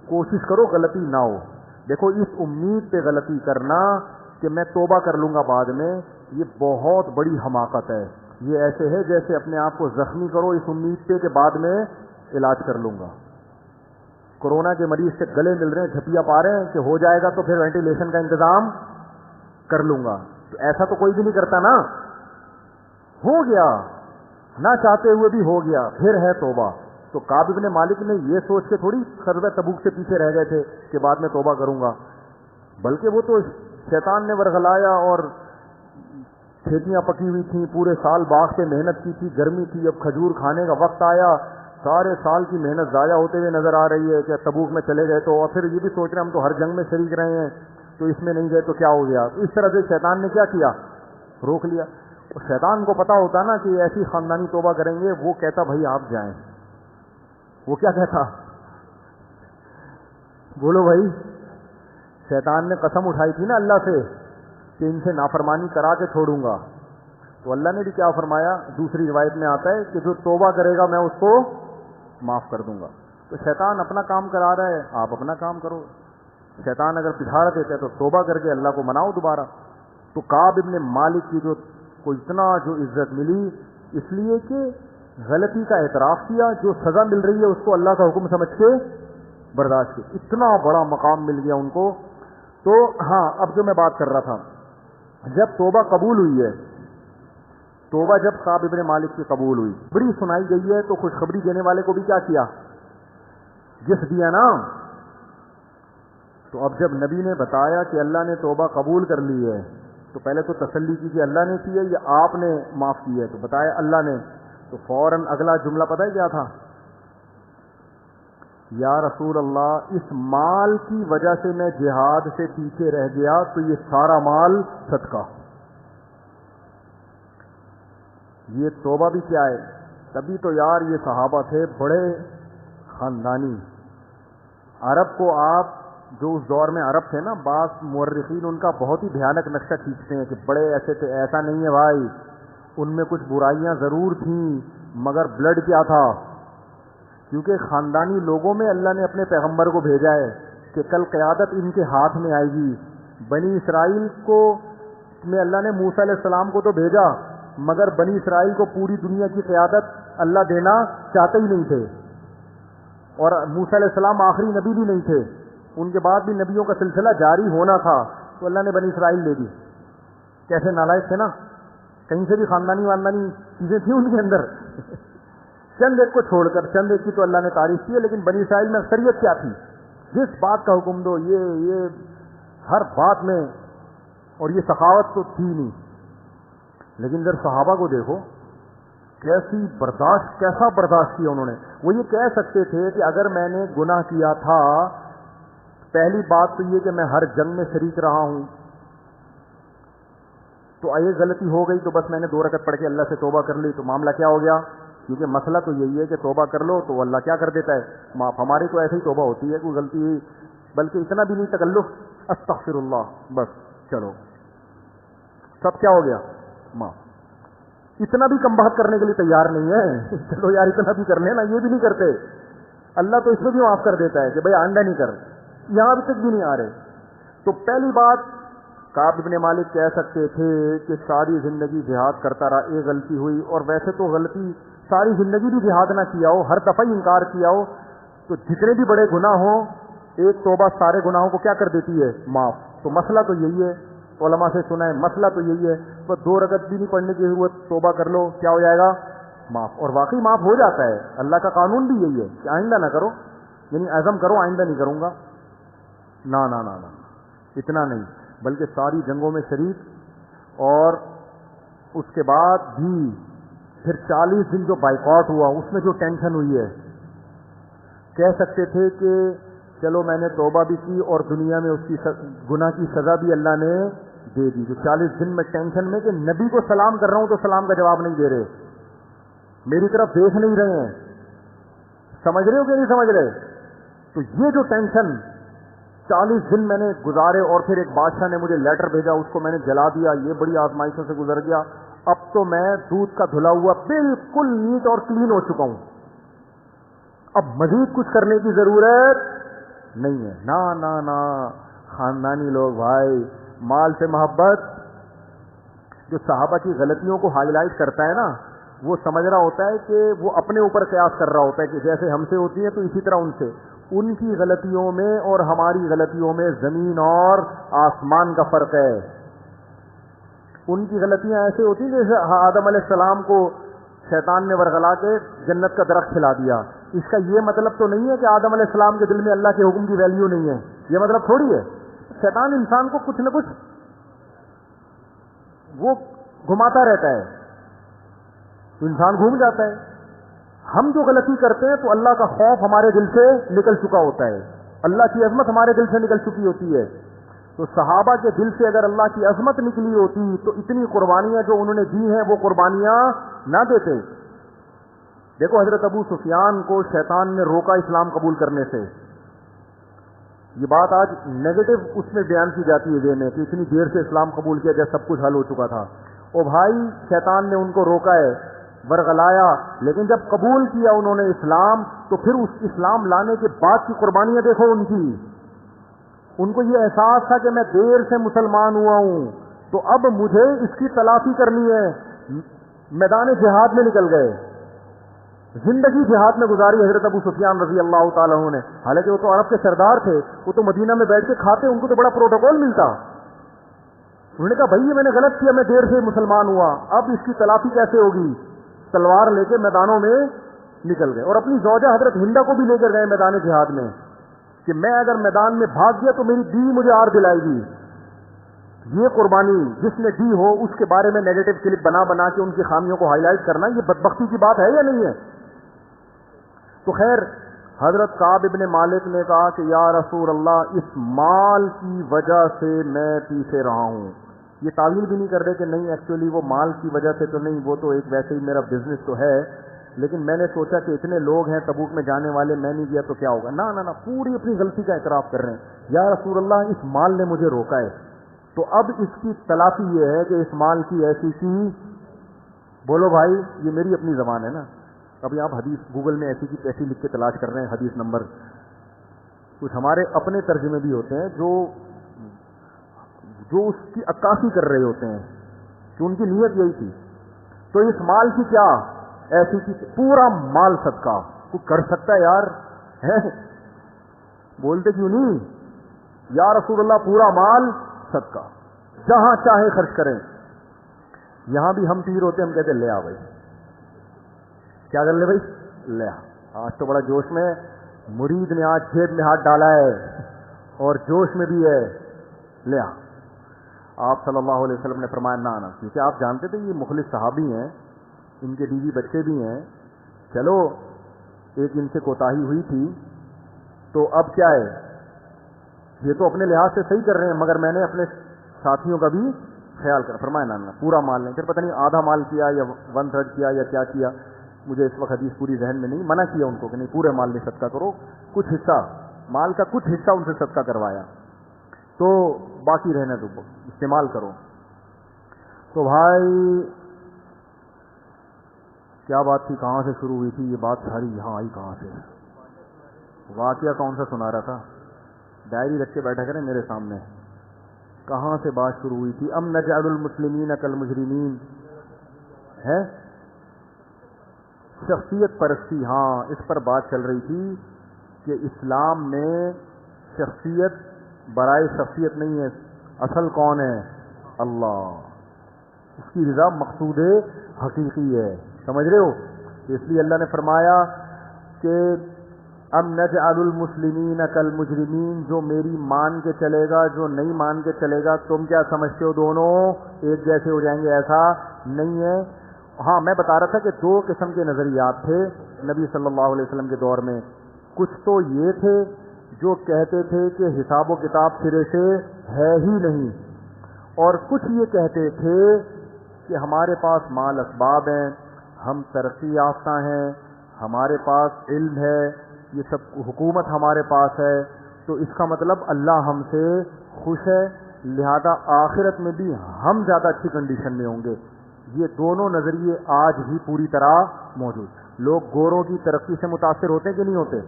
کوشش کرو غلطی نہ ہو. دیکھو اس امید پہ غلطی کرنا کہ میں توبہ کر لوں گا بعد میں, یہ بہت بڑی حماقت ہے. یہ ایسے ہے جیسے اپنے آپ کو زخمی کرو اس امید پہ کہ بعد میں علاج کر لوں گا. کورونا کے مریض سے گلے مل رہے ہیں, جھپیا پا رہے ہیں کہ ہو جائے گا تو پھر وینٹیلیشن کا انتظام کر لوں گا. تو ایسا تو کوئی بھی نہیں کرتا نا. ہو گیا, نہ چاہتے ہوئے بھی ہو گیا, پھر ہے توبہ. تو کعب بن مالک نے یہ سوچ کے تھوڑی غزوہ تبوک سے پیچھے رہ گئے تھے کہ بعد میں توبہ کروں گا, بلکہ وہ تو شیطان نے ورغلایا اور کھیتیاں پکی ہوئی تھیں, پورے سال باغ سے محنت کی تھی, گرمی تھی, اب کھجور کھانے کا وقت آیا, سارے سال کی محنت ضائع ہوتے ہوئے نظر آ رہی ہے کہ تبوک میں چلے گئے تو, اور پھر یہ بھی سوچ رہے ہیں ہم تو ہر جنگ میں شریک رہے ہیں تو اس میں نہیں گئے تو کیا ہو گیا. تو اس طرح سے شیطان نے کیا کیا, روک لیا. اور شیطان کو پتا ہوتا نا کہ ایسی خاندانی توبہ کریں گے, وہ کہتا بھائی آپ جائیں. وہ کیا کہتا, بولو بھائی, شیطان نے قسم اٹھائی تھی نا اللہ سے کہ ان سے نافرمانی کرا کے چھوڑوں گا. تو اللہ نے بھی کیا فرمایا, دوسری روایت میں آتا ہے کہ جو توبہ کرے گا میں اس کو معاف کر دوں گا. تو شیطان اپنا کام کرا رہا ہے, آپ اپنا کام کرو. شیطان اگر پچھاڑ دیتا ہے تو توبہ کر کے اللہ کو مناؤ دوبارہ. تو کعب بن مالک کی جو کو اتنا جو عزت ملی اس لیے کہ غلطی کا اعتراف کیا, جو سزا مل رہی ہے اس کو اللہ کا حکم سمجھ کے برداشت کی, اتنا بڑا مقام مل گیا ان کو. تو ہاں, اب جو میں بات کر رہا تھا, جب توبہ قبول ہوئی ہے, توبہ جب کعب بن مالک کی قبول ہوئی, بڑی سنائی گئی ہے, تو خوشخبری دینے والے کو بھی کیا کیا, گفٹ دیا نا. تو اب جب نبی نے بتایا کہ اللہ نے توبہ قبول کر لی ہے, تو پہلے تو تسلی کی کہ اللہ نے کی ہے یا آپ نے معاف کی ہے, تو بتایا اللہ نے. تو فوراً اگلا جملہ پتہ ہے کیا تھا, یا رسول اللہ اس مال کی وجہ سے میں جہاد سے پیچھے رہ گیا تو یہ سارا مال صدقہ. یہ توبہ بھی کیا ہے, تبھی تو یار یہ صحابہ تھے بڑے خاندانی. عرب کو آپ جو اس دور میں عرب تھے نا, بعض مورخین ان کا بہت ہی بھیانک نقشہ کھینچتے ہیں کہ بڑے ایسے تھے. ایسا نہیں ہے بھائی, ان میں کچھ برائیاں ضرور تھیں مگر بلڈ کیا تھا, کیونکہ خاندانی لوگوں میں اللہ نے اپنے پیغمبر کو بھیجا ہے کہ کل قیادت ان کے ہاتھ میں آئے گی. بنی اسرائیل کو میں اللہ نے موسیٰ علیہ السلام کو تو بھیجا, مگر بنی اسرائیل کو پوری دنیا کی قیادت اللہ دینا چاہتے ہی نہیں تھے, اور موسیٰ علیہ السلام آخری نبی بھی نہیں تھے, ان کے بعد بھی نبیوں کا سلسلہ جاری ہونا تھا, تو اللہ نے بنی اسرائیل دے دی. کیسے نالائق تھے نا, کہیں سے بھی خاندانی چیزیں تھیں ان کے اندر. چند ایک کو چھوڑ کر, چند ایک کی تو اللہ نے تعریف کی ہے, لیکن بنی اسرائیل میں اکثریت کیا تھی, جس بات کا حکم دو یہ ہر بات میں, اور یہ سخاوت تو تھی نہیں. لیکن ادھر صحابہ کو دیکھو, کیسا برداشت کیا انہوں نے. وہ یہ کہہ سکتے تھے کہ اگر میں نے گناہ کیا تھا، پہلی بات تو یہ کہ میں ہر جنگ میں شریک رہا ہوں، تو یہ غلطی ہو گئی تو بس میں نے 2 رکعت پڑھ کے اللہ سے توبہ کر لی تو معاملہ کیا ہو گیا. کیونکہ مسئلہ تو یہی ہے کہ توبہ کر لو تو اللہ کیا کر دیتا ہے، معاف. ہماری تو ایسے ہی توبہ ہوتی ہے، کوئی غلطی ہوئی بلکہ اتنا بھی نہیں تکلف، استغفر اللہ، بس چلو سب کیا ہو گیا، معاف. اتنا بھی کم بات کرنے کے لیے تیار نہیں ہے. چلو یار اتنا بھی کر لینا، یہ بھی نہیں کرتے. اللہ تو اس میں بھی معاف کر دیتا ہے کہ بھائی آئندہ نہیں کر. یہاں ابھی تک بھی نہیں آ رہے. تو پہلی بات کعب بن مالک کہہ سکتے تھے کہ ساری زندگی جہاد کرتا رہا، ایک غلطی ہوئی، اور ویسے تو غلطی ساری زندگی بھی جہاد نہ کیا ہو، ہر دفعہ ہی انکار کیا ہو، تو جتنے بھی بڑے گناہ ہوں ایک توبہ سارے گناہوں کو کیا کر دیتی ہے، معاف. تو مسئلہ تو یہی ہے، علماء سے سنا ہے مسئلہ تو یہی ہے. بس 2 رکعت بھی نہیں پڑھنے کی ضرورت، توبہ کر لو کیا ہو جائے گا، معاف. اور واقعی معاف ہو جاتا ہے. اللہ کا قانون بھی یہی ہے کہ آئندہ نہ کرو، یعنی عزم کرو آئندہ نہیں کروں گا. نہ نہ نہ نہ اتنا نہیں، بلکہ ساری جنگوں میں شریک، اور اس کے بعد بھی پھر 40 دن جو بائیکاٹ ہوا اس میں جو ٹینشن ہوئی ہے، کہہ سکتے تھے کہ چلو میں نے توبہ بھی کی اور دنیا میں اس کی گناہ کی سزا بھی اللہ نے دے دی. جو 40 دن میں ٹینشن میں کہ نبی کو سلام کر رہا ہوں تو سلام کا جواب نہیں دے رہے، میری طرف دیکھ نہیں رہے ہیں، سمجھ رہے ہو کہ نہیں سمجھ رہے. تو یہ جو ٹینشن 40 دن میں نے گزارے، اور پھر ایک بادشاہ نے مجھے لیٹر بھیجا، اس کو میں نے جلا دیا، یہ بڑی آزمائشوں سے گزر گیا. اب تو میں دودھ کا دھلا ہوا بالکل نیٹ اور کلین ہو چکا ہوں، اب مزید کچھ کرنے کی ضرورت نہیں ہے. نہ نہ نہ خاندانی لوگ بھائی، مال سے محبت. جو صحابہ کی غلطیوں کو ہائی لائٹ کرتا ہے نا، وہ سمجھ رہا ہوتا ہے کہ وہ اپنے اوپر قیاس کر رہا ہوتا ہے کہ جیسے ہم سے ہوتی ہے تو اسی طرح ان سے. ان کی غلطیوں میں اور ہماری غلطیوں میں زمین اور آسمان کا فرق ہے. ان کی غلطیاں ایسے ہوتی ہیں جیسے آدم علیہ السلام کو شیطان نے ورغلا کے جنت کا درخت کھلا دیا. اس کا یہ مطلب تو نہیں ہے کہ آدم علیہ السلام کے دل میں اللہ کے حکم کی ویلیو نہیں ہے، یہ مطلب تھوڑی ہے. شیطان انسان کو کچھ نہ کچھ وہ گھماتا رہتا ہے تو انسان گھوم جاتا ہے. ہم جو غلطی کرتے ہیں تو اللہ کا خوف ہمارے دل سے نکل چکا ہوتا ہے، اللہ کی عظمت ہمارے دل سے نکل چکی ہوتی ہے. تو صحابہ کے دل سے اگر اللہ کی عظمت نکلی ہوتی تو اتنی قربانیاں جو انہوں نے دی ہیں وہ قربانیاں نہ دیتے. دیکھو حضرت ابو سفیان کو شیطان نے روکا اسلام قبول کرنے سے. یہ بات آج نیگیٹو اس میں بیان کی جاتی ہے ذہن میں کہ اتنی دیر سے اسلام قبول کیا جب سب کچھ حل ہو چکا تھا. او بھائی، شیطان نے ان کو روکا ہے، ورغلایا، لیکن جب قبول کیا انہوں نے اسلام تو پھر اس اسلام لانے کے بعد کی قربانیاں دیکھو ان کی. ان کو یہ احساس تھا کہ میں دیر سے مسلمان ہوا ہوں تو اب مجھے اس کی تلافی کرنی ہے. میدان جہاد میں نکل گئے، زندگی جہاد میں گزاری حضرت ابو سفیان رضی اللہ تعالیٰ عنہ نے. حالانکہ وہ تو عرب کے سردار تھے، وہ تو مدینہ میں بیٹھ کے کھاتے، ان کو تو بڑا پروٹوکول ملتا. انہوں نے کہا بھائی یہ میں نے غلط کیا، میں دیر سے مسلمان ہوا، اب اس کی تلافی کیسے ہوگی. تلوار لے کے میدانوں میں نکل گئے اور اپنی زوجہ حضرت ہندہ کو بھی لے کر گئے میدان جہاد میں کہ میں اگر میدان میں بھاگ گیا تو میری بیوی مجھے آر دلائے گی. یہ قربانی جس نے دی ہو اس کے بارے میں نیگیٹو کلپ بنا بنا کے ان کی خامیوں کو ہائی لائٹ کرنا، یہ بدبختی کی بات ہے یا نہیں ہے. تو خیر حضرت کعب ابن مالک نے کہا کہ یا رسول اللہ، اس مال کی وجہ سے میں پیچھے رہا ہوں. یہ تعویل بھی نہیں کر رہے کہ نہیں ایکچولی وہ مال کی وجہ سے تو نہیں، وہ تو ایک ویسے ہی میرا بزنس تو ہے، لیکن میں نے سوچا کہ اتنے لوگ ہیں تبوک میں جانے والے، میں نہیں گیا تو کیا ہوگا. نہ نہ نہ، پوری اپنی غلطی کا اعتراف کر رہے ہیں. یا رسول اللہ، اس مال نے مجھے روکا ہے، تو اب اس کی تلافی یہ ہے کہ اس مال کی ایسی کی، بولو بھائی، یہ میری اپنی زبان ہے نا. ابھی آپ حدیث گوگل میں ایسی کی ایسی لکھ کے تلاش کر رہے ہیں حدیث نمبر، کچھ ہمارے اپنے ترجمے بھی ہوتے ہیں جو اس کی عکاسی کر رہے ہوتے ہیں کہ ان کی نیت یہی تھی. تو اس مال کی کیا ایسی کی، پورا مال صدقہ کوئی کر سکتا ہے یار، بولتے کیوں نہیں. یا رسول اللہ، پورا مال صدقہ، جہاں چاہے خرچ کریں. یہاں بھی ہم پیر ہوتے، ہم کہتے لے آ بھائی، کیا کر لے بھائی، لے آ. آج تو بڑا جوش میں مرید نے آج جیب میں ہاتھ ڈالا ہے اور جوش میں بھی ہے، لے آ. آپ صلی اللہ علیہ وسلم نے فرمایا نہ، کیونکہ آپ جانتے تھے یہ مخلص صحابی ہیں، ان کے بیوی بچے بھی ہیں, چلو ایک ان سے کوتاہی ہوئی تھی تو اب کیا ہے, یہ تو اپنے لحاظ سے صحیح کر رہے ہیں مگر میں نے اپنے ساتھیوں کا بھی خیال کرا. فرمایا نانا پورا مال نہیں, پھر پتہ نہیں آدھا مال کیا یا 1/3 کیا یا کیا کیا, مجھے اس وقت حدیث پوری ذہن میں نہیں. منع کیا ان کو کہ نہیں پورے مال میں صدقہ کرو, کچھ حصہ مال کا کچھ حصہ ان سے صدقہ کروایا, تو باقی رہنے دو استعمال کرو. تو بھائی کیا بات تھی, کہاں سے شروع ہوئی تھی یہ بات ساری, یہاں آئی کہاں سے؟ واقعہ کون سا سنا رہا تھا؟ ڈائری رکھ کے بیٹھا کریں میرے سامنے. کہاں سے بات شروع ہوئی تھی؟ ام نجعل المسلمین کالمجرمین ہے, شخصیت پرستی. ہاں اس پر بات چل رہی تھی کہ اسلام میں شخصیت برائے شخصیت نہیں ہے, اصل کون ہے؟ اللہ. اس کی رضا مقصود حقیقی ہے, سمجھ رہے ہو؟ اس لیے اللہ نے فرمایا کہ ام نجعل المسلمین کالمجرمین, جو میری مان کے چلے گا جو نہیں مان کے چلے گا, تم کیا سمجھتے ہو دونوں ایک جیسے ہو جائیں گے؟ ایسا نہیں ہے. ہاں میں بتا رہا تھا کہ 2 قسم کے نظریات تھے نبی صلی اللہ علیہ وسلم کے دور میں. کچھ تو یہ تھے جو کہتے تھے کہ حساب و کتاب سرے سے ہے ہی نہیں, اور کچھ یہ کہتے تھے کہ ہمارے پاس مال اسباب ہیں, ہم ترقی یافتہ ہیں, ہمارے پاس علم ہے, یہ سب حکومت ہمارے پاس ہے, تو اس کا مطلب اللہ ہم سے خوش ہے, لہذا آخرت میں بھی ہم زیادہ اچھی کنڈیشن میں ہوں گے. یہ دونوں نظریے آج بھی پوری طرح موجود. لوگ گوروں کی ترقی سے متاثر ہوتے ہیں کہ نہیں ہوتے؟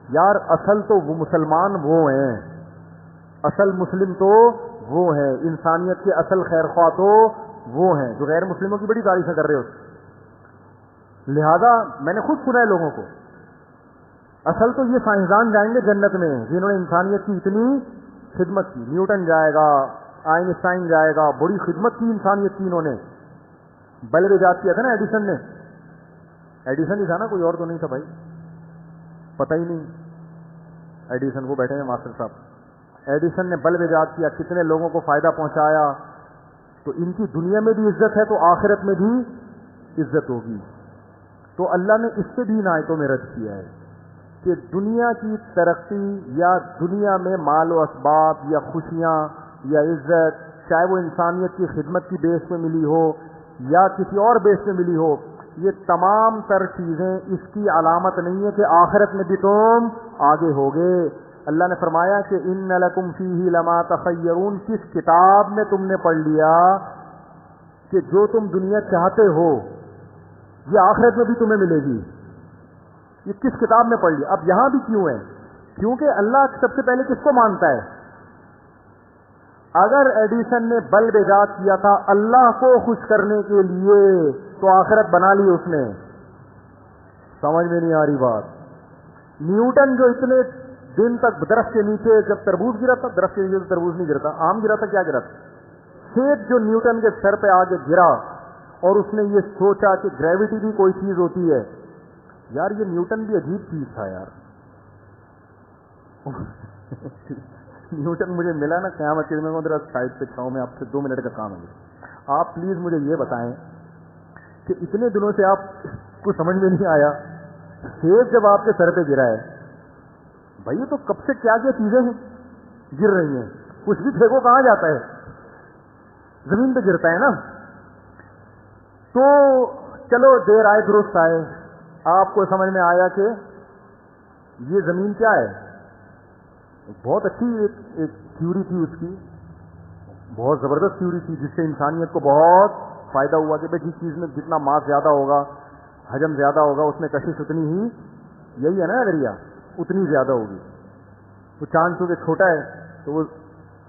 یار اصل تو وہ مسلمان وہ ہیں, اصل مسلم تو وہ ہیں, انسانیت کے اصل خیر خواہ تو وہ ہیں جو غیر مسلموں کی بڑی تعریفیں کر رہے ہوتے. لہذا میں نے خود سنا ہے لوگوں کو, اصل تو یہ سائنسدان جائیں گے جنت میں جنہوں نے انسانیت کی اتنی خدمت کی. نیوٹن جائے گا, آئنسٹائن جائے گا, بڑی خدمت کی انسانیت کی انہوں نے. بلب ایجاد کیا تھا نا ایڈیسن نے, ایڈیسن ہی تھا نا, کوئی اور تو نہیں تھا بھائی, پتہ ہی نہیں. ایڈیسن وہ بیٹھے ہیں ماسٹر صاحب, ایڈیسن نے بلب ایجاد کیا, کتنے لوگوں کو فائدہ پہنچایا. تو ان کی دنیا میں بھی عزت ہے تو آخرت میں بھی عزت ہوگی. تو اللہ نے اس سے بھی عنایتوں میں رد کیا ہے کہ دنیا کی ترقی یا دنیا میں مال و اسباب یا خوشیاں یا عزت, چاہے وہ انسانیت کی خدمت کی بیس پہ ملی ہو یا کسی اور بیس پہ ملی ہو, یہ تمام تر چیزیں اس کی علامت نہیں ہے کہ آخرت میں بھی تم آگے ہوگے. اللہ نے فرمایا کہ ان لکم فیہ لما تخیرون, کس کتاب میں تم نے پڑھ لیا کہ جو تم دنیا چاہتے ہو یہ آخرت میں بھی تمہیں ملے گی؟ یہ کس کتاب میں پڑھ لیا؟ اب یہاں بھی کیوں ہے؟ کیونکہ اللہ سب سے پہلے کس کو مانتا ہے؟ اگر ایڈیسن نے بلب ایجاد کیا تھا اللہ کو خوش کرنے کے لیے تو آخرت بنا لی اس نے. سمجھ میں نہیں آ رہی بات. نیوٹن جو اتنے دن تک درخت کے نیچے, جب تربوز گرا تھا درخت کے نیچے تو تربوز نہیں گرتا, آم گرا تھا, کیا گرا تھا؟ سیب جو نیوٹن کے سر پہ آگے گرا اور اس نے یہ سوچا کہ گریوٹی بھی کوئی چیز ہوتی ہے. یار یہ نیوٹن بھی عجیب چیز تھا یار. نیوٹن مجھے ملا نا قیامت کے دن میں ذرا سائڈ پہ چھاؤں, میں آپ سے 2 منٹ کا کام ہے. آپ پلیز مجھے یہ بتائیں کہ اتنے دنوں سے آپ کو سمجھ میں نہیں آیا, سیب جب آپ کے سر پہ گرا ہے بھائی, یہ تو کب سے کیا کیا چیزیں ہیں گر رہی ہیں, کچھ بھی پھینکو کہاں جاتا ہے؟ زمین پہ گرتا ہے نا. تو چلو دیر آئے درست آئے, آپ کو سمجھ میں آیا کہ یہ زمین کیا ہے. بہت اچھی ایک تھیوری تھی اس کی, بہت زبردست تھیوری تھی جس سے انسانیت کو بہت فائدہ ہوا کہ بھائی جس چیز میں جتنا ماس زیادہ ہوگا, حجم زیادہ ہوگا, اس میں کشش اتنی ہی, یہی ہے نا نظریہ, اتنی زیادہ ہوگی. تو چاند چونکہ چھوٹا ہے تو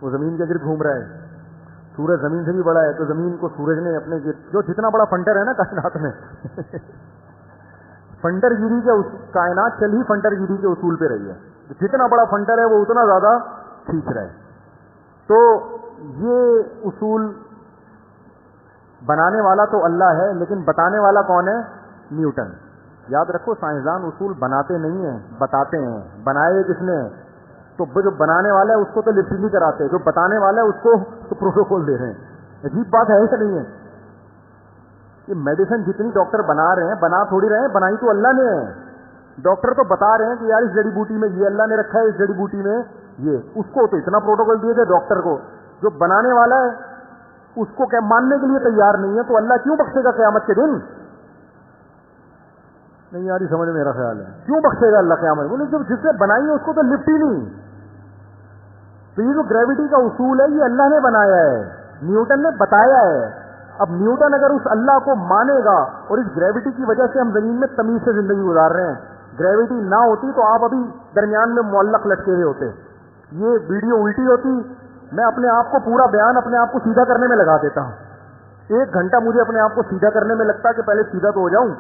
وہ زمین کے گرد گھوم رہا ہے, سورج زمین سے بھی بڑا ہے تو زمین کو سورج نے اپنے گرد, جو جتنا بڑا فنٹر ہے نا کائنات میں فنٹر گیری کے کائنات چل ہی فنٹر گیری کے اصول پہ رہی ہے, جتنا بڑا فنٹر ہے وہ اتنا زیادہ کھینچ رہا ہے. تو یہ اصول بنانے والا تو اللہ ہے, لیکن بتانے والا کون ہے؟ نیوٹن. یاد رکھو سائنسدان اصول بناتے نہیں ہیں, بتاتے ہیں. بنائے کس نے؟ تو جو بنانے والا ہے اس کو تو لٹرلی کراتے, جو بتانے والا ہے اس کو تو پروٹوکول دے رہے ہیں. عجیب بات ہے ایسا نہیں ہے. یہ میڈیسن جتنی ڈاکٹر بنا رہے ہیں، بنا تھوڑی رہے ہیں، بنائی تو اللہ نے ہے. ڈاکٹر تو بتا رہے ہیں کہ یار اس جڑی بوٹی میں یہ اللہ نے رکھا ہے، اس جڑی بوٹی میں یہ. اس کو تو اتنا پروٹوکول دیے تھے ڈاکٹر کو. جو بنانے والا ہے اس کو کیا ماننے کے لیے تیار نہیں ہے، تو اللہ کیوں بخشے گا قیامت کے دن؟ نہیں یار یہ سمجھ میرا خیال ہے، کیوں بخشے گا اللہ قیامت؟ بولے جب جس نے بنائی ہے اس کو تو لفٹ ہی نہیں. تو یہ جو گریوٹی کا اصول ہے یہ اللہ نے بنایا ہے، نیوٹن نے بتایا ہے. اب نیوٹن اگر اس اللہ کو مانے گا، اور اس گریوٹی کی وجہ سے ہم زمین میں تمیز سے زندگی گزار رہے ہیں، گریوٹی نہ ہوتی تو آپ ابھی درمیان میں معلق لٹکے ہوئے ہوتے. یہ ویڈیو الٹی ہوتی، میں اپنے آپ کو پورا بیان اپنے آپ کو سیدھا کرنے میں لگا دیتا ہوں. 1 گھنٹہ مجھے اپنے آپ کو سیدھا کرنے میں لگتا کہ پہلے سیدھا تو ہو جاؤں،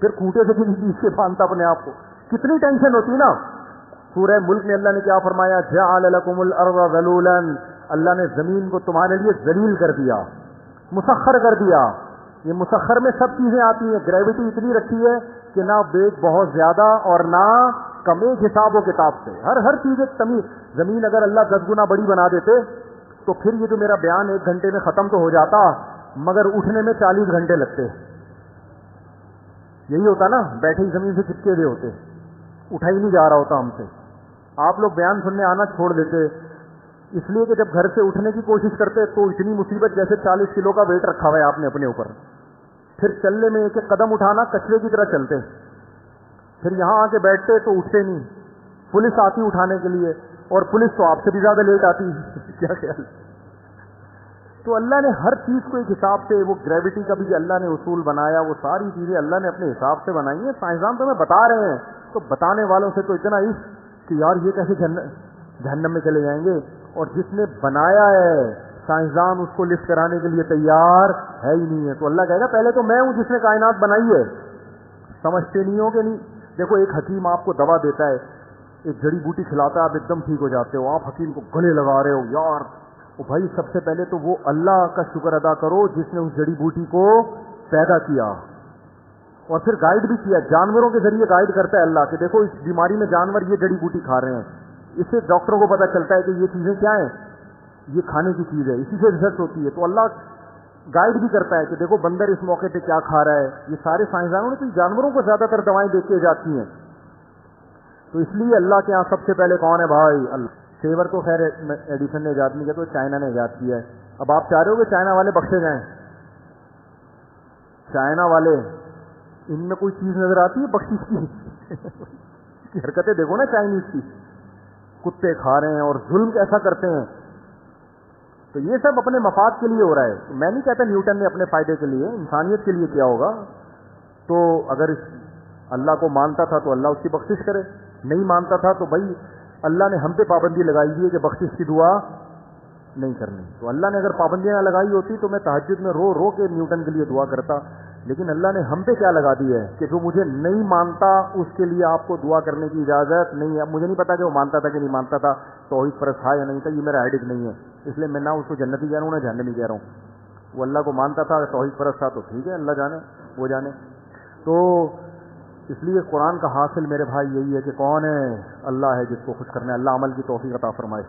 پھر کھوٹے سے کسی چیز سے باندھتا اپنے آپ کو. کتنی ٹینشن ہوتی نا. سورہ ملک میں اللہ نے کیا فرمایا؟ جعل لکم الارض ذلولا، اللہ نے زمین کو تمہارے لیے ذلیل کر دیا، مسخر کر دیا. یہ مسخر میں سب چیزیں آتی ہیں. گریوٹی اتنی رکھی ہے کہ نہ ویٹ بہت زیادہ اور نہ کم، ایک حساب و کتاب سے ہر چیز ایک تمیز. زمین اگر اللہ 10 گنا بڑی بنا دیتے تو پھر یہ جو میرا بیان 1 گھنٹے میں ختم تو ہو جاتا، مگر اٹھنے میں 40 گھنٹے لگتے. یہی ہوتا نا، بیٹھے ہی زمین سے چپکے ہوئے ہوتے، اٹھا ہی نہیں جا رہا ہوتا ہم سے. آپ لوگ بیان سننے آنا چھوڑ دیتے، اس لیے کہ جب گھر سے اٹھنے کی کوشش کرتے تو اتنی مصیبت، جیسے 40 کلو کا ویٹ رکھا ہوا ہے آپ نے اپنے اوپر، پھر چلنے میں 1 قدم اٹھانا کچرے کی طرح چلتے، پھر یہاں آ کے بیٹھتے تو اٹھتے نہیں. پولیس آتی اٹھانے کے لیے، اور پولیس تو آپ سے بھی زیادہ لیٹ آتی. کیا خیال؟ تو اللہ نے ہر چیز کو ایک حساب سے، وہ گریوٹی کا بھی اللہ نے اصول بنایا، وہ ساری چیزیں اللہ نے اپنے حساب سے بنائی ہیں. سائنسدان تو ہمیں بتا رہے ہیں، تو بتانے والوں سے تو اتنا عشق کہ یار یہ کیسے جہنم میں چلے جائیں گے. اور جس نے بنایا ہے سائنسدان اس کو لفٹ کرانے کے لیے تیار ہے ہی نہیں ہے. تو اللہ کہے گا پہلے تو میں ہوں جس نے کائنات بنائی ہے. سمجھتے نہیں ہو کہ نہیں؟ دیکھو ایک حکیم آپ کو دوا دیتا ہے، ایک جڑی بوٹی کھلاتا ہے، آپ ایک دم ٹھیک ہو جاتے ہو، آپ حکیم کو گلے لگا رہے ہو. یار بھائی سب سے پہلے تو وہ اللہ کا شکر ادا کرو جس نے اس جڑی بوٹی کو پیدا کیا اور پھر گائیڈ بھی کیا. جانوروں کے ذریعے گائیڈ کرتا ہے اللہ کہ دیکھو اس بیماری میں جانور یہ جڑی بوٹی کھا رہے ہیں. اس سے ڈاکٹروں کو پتا چلتا ہے کہ یہ چیزیں کیا ہیں، یہ کھانے کی چیز ہے، اسی سے ریسرچ ہوتی ہے. تو اللہ گائیڈ بھی کرتا ہے کہ دیکھو بندر اس موقع پہ کیا کھا رہا ہے. یہ سارے سائنسدانوں نے تو جانوروں کو زیادہ تر دوائیں دے کے جاتی ہیں. تو اس لیے اللہ کے یہاں سب سے پہلے کون ہے بھائی؟ اللہ. شیور تو خیر ایڈیسن نے ایجاد نہیں کیا، تو چائنا نے ایجاد کیا ہے. اب آپ چاہ رہے ہو کہ چائنا والے بخشے جائیں؟ چائنا والے، ان میں کوئی چیز نظر آتی ہے بخشش کی؟ حرکتیں دیکھو نا چائنیز کی، کتے کھا رہے ہیں اور ظلم کیسا کرتے ہیں. تو یہ سب اپنے مفاد کے لیے ہو رہا ہے. میں نہیں کہتا نیوٹن نے اپنے فائدے کے لیے، انسانیت کے لیے کیا ہوگا. تو اگر اللہ کو مانتا تھا تو اللہ اس کی بخشش کرے، نہیں مانتا تھا تو بھائی اللہ نے ہم پہ پابندی لگائی ہے کہ بخشش کی دعا نہیں کرنی. تو اللہ نے اگر پابندیاں نہ لگائی ہوتی تو میں تہجد میں رو رو کے نیوٹن کے لیے دعا کرتا. لیکن اللہ نے ہم پہ کیا لگا دی ہے کہ جو مجھے نہیں مانتا اس کے لیے آپ کو دعا کرنے کی اجازت نہیں ہے. مجھے نہیں پتا کہ وہ مانتا تھا کہ نہیں مانتا تھا، توحید پرست تھا یا نہیں تھا، یہ میرا ہیڈک نہیں ہے. اس لیے میں نہ اس کو جنتی کہہ رہا ہوں نہ جہنمی کہہ رہا ہوں. وہ اللہ کو مانتا تھا، توحید پرست تھا تو ٹھیک ہے، اللہ جانے وہ جانے. تو اس لیے قرآن کا حاصل میرے بھائی یہی ہے کہ کون ہے؟ اللہ ہے جس کو خوش کرنا ہے. اللہ عمل کی توفیق عطا فرمائے.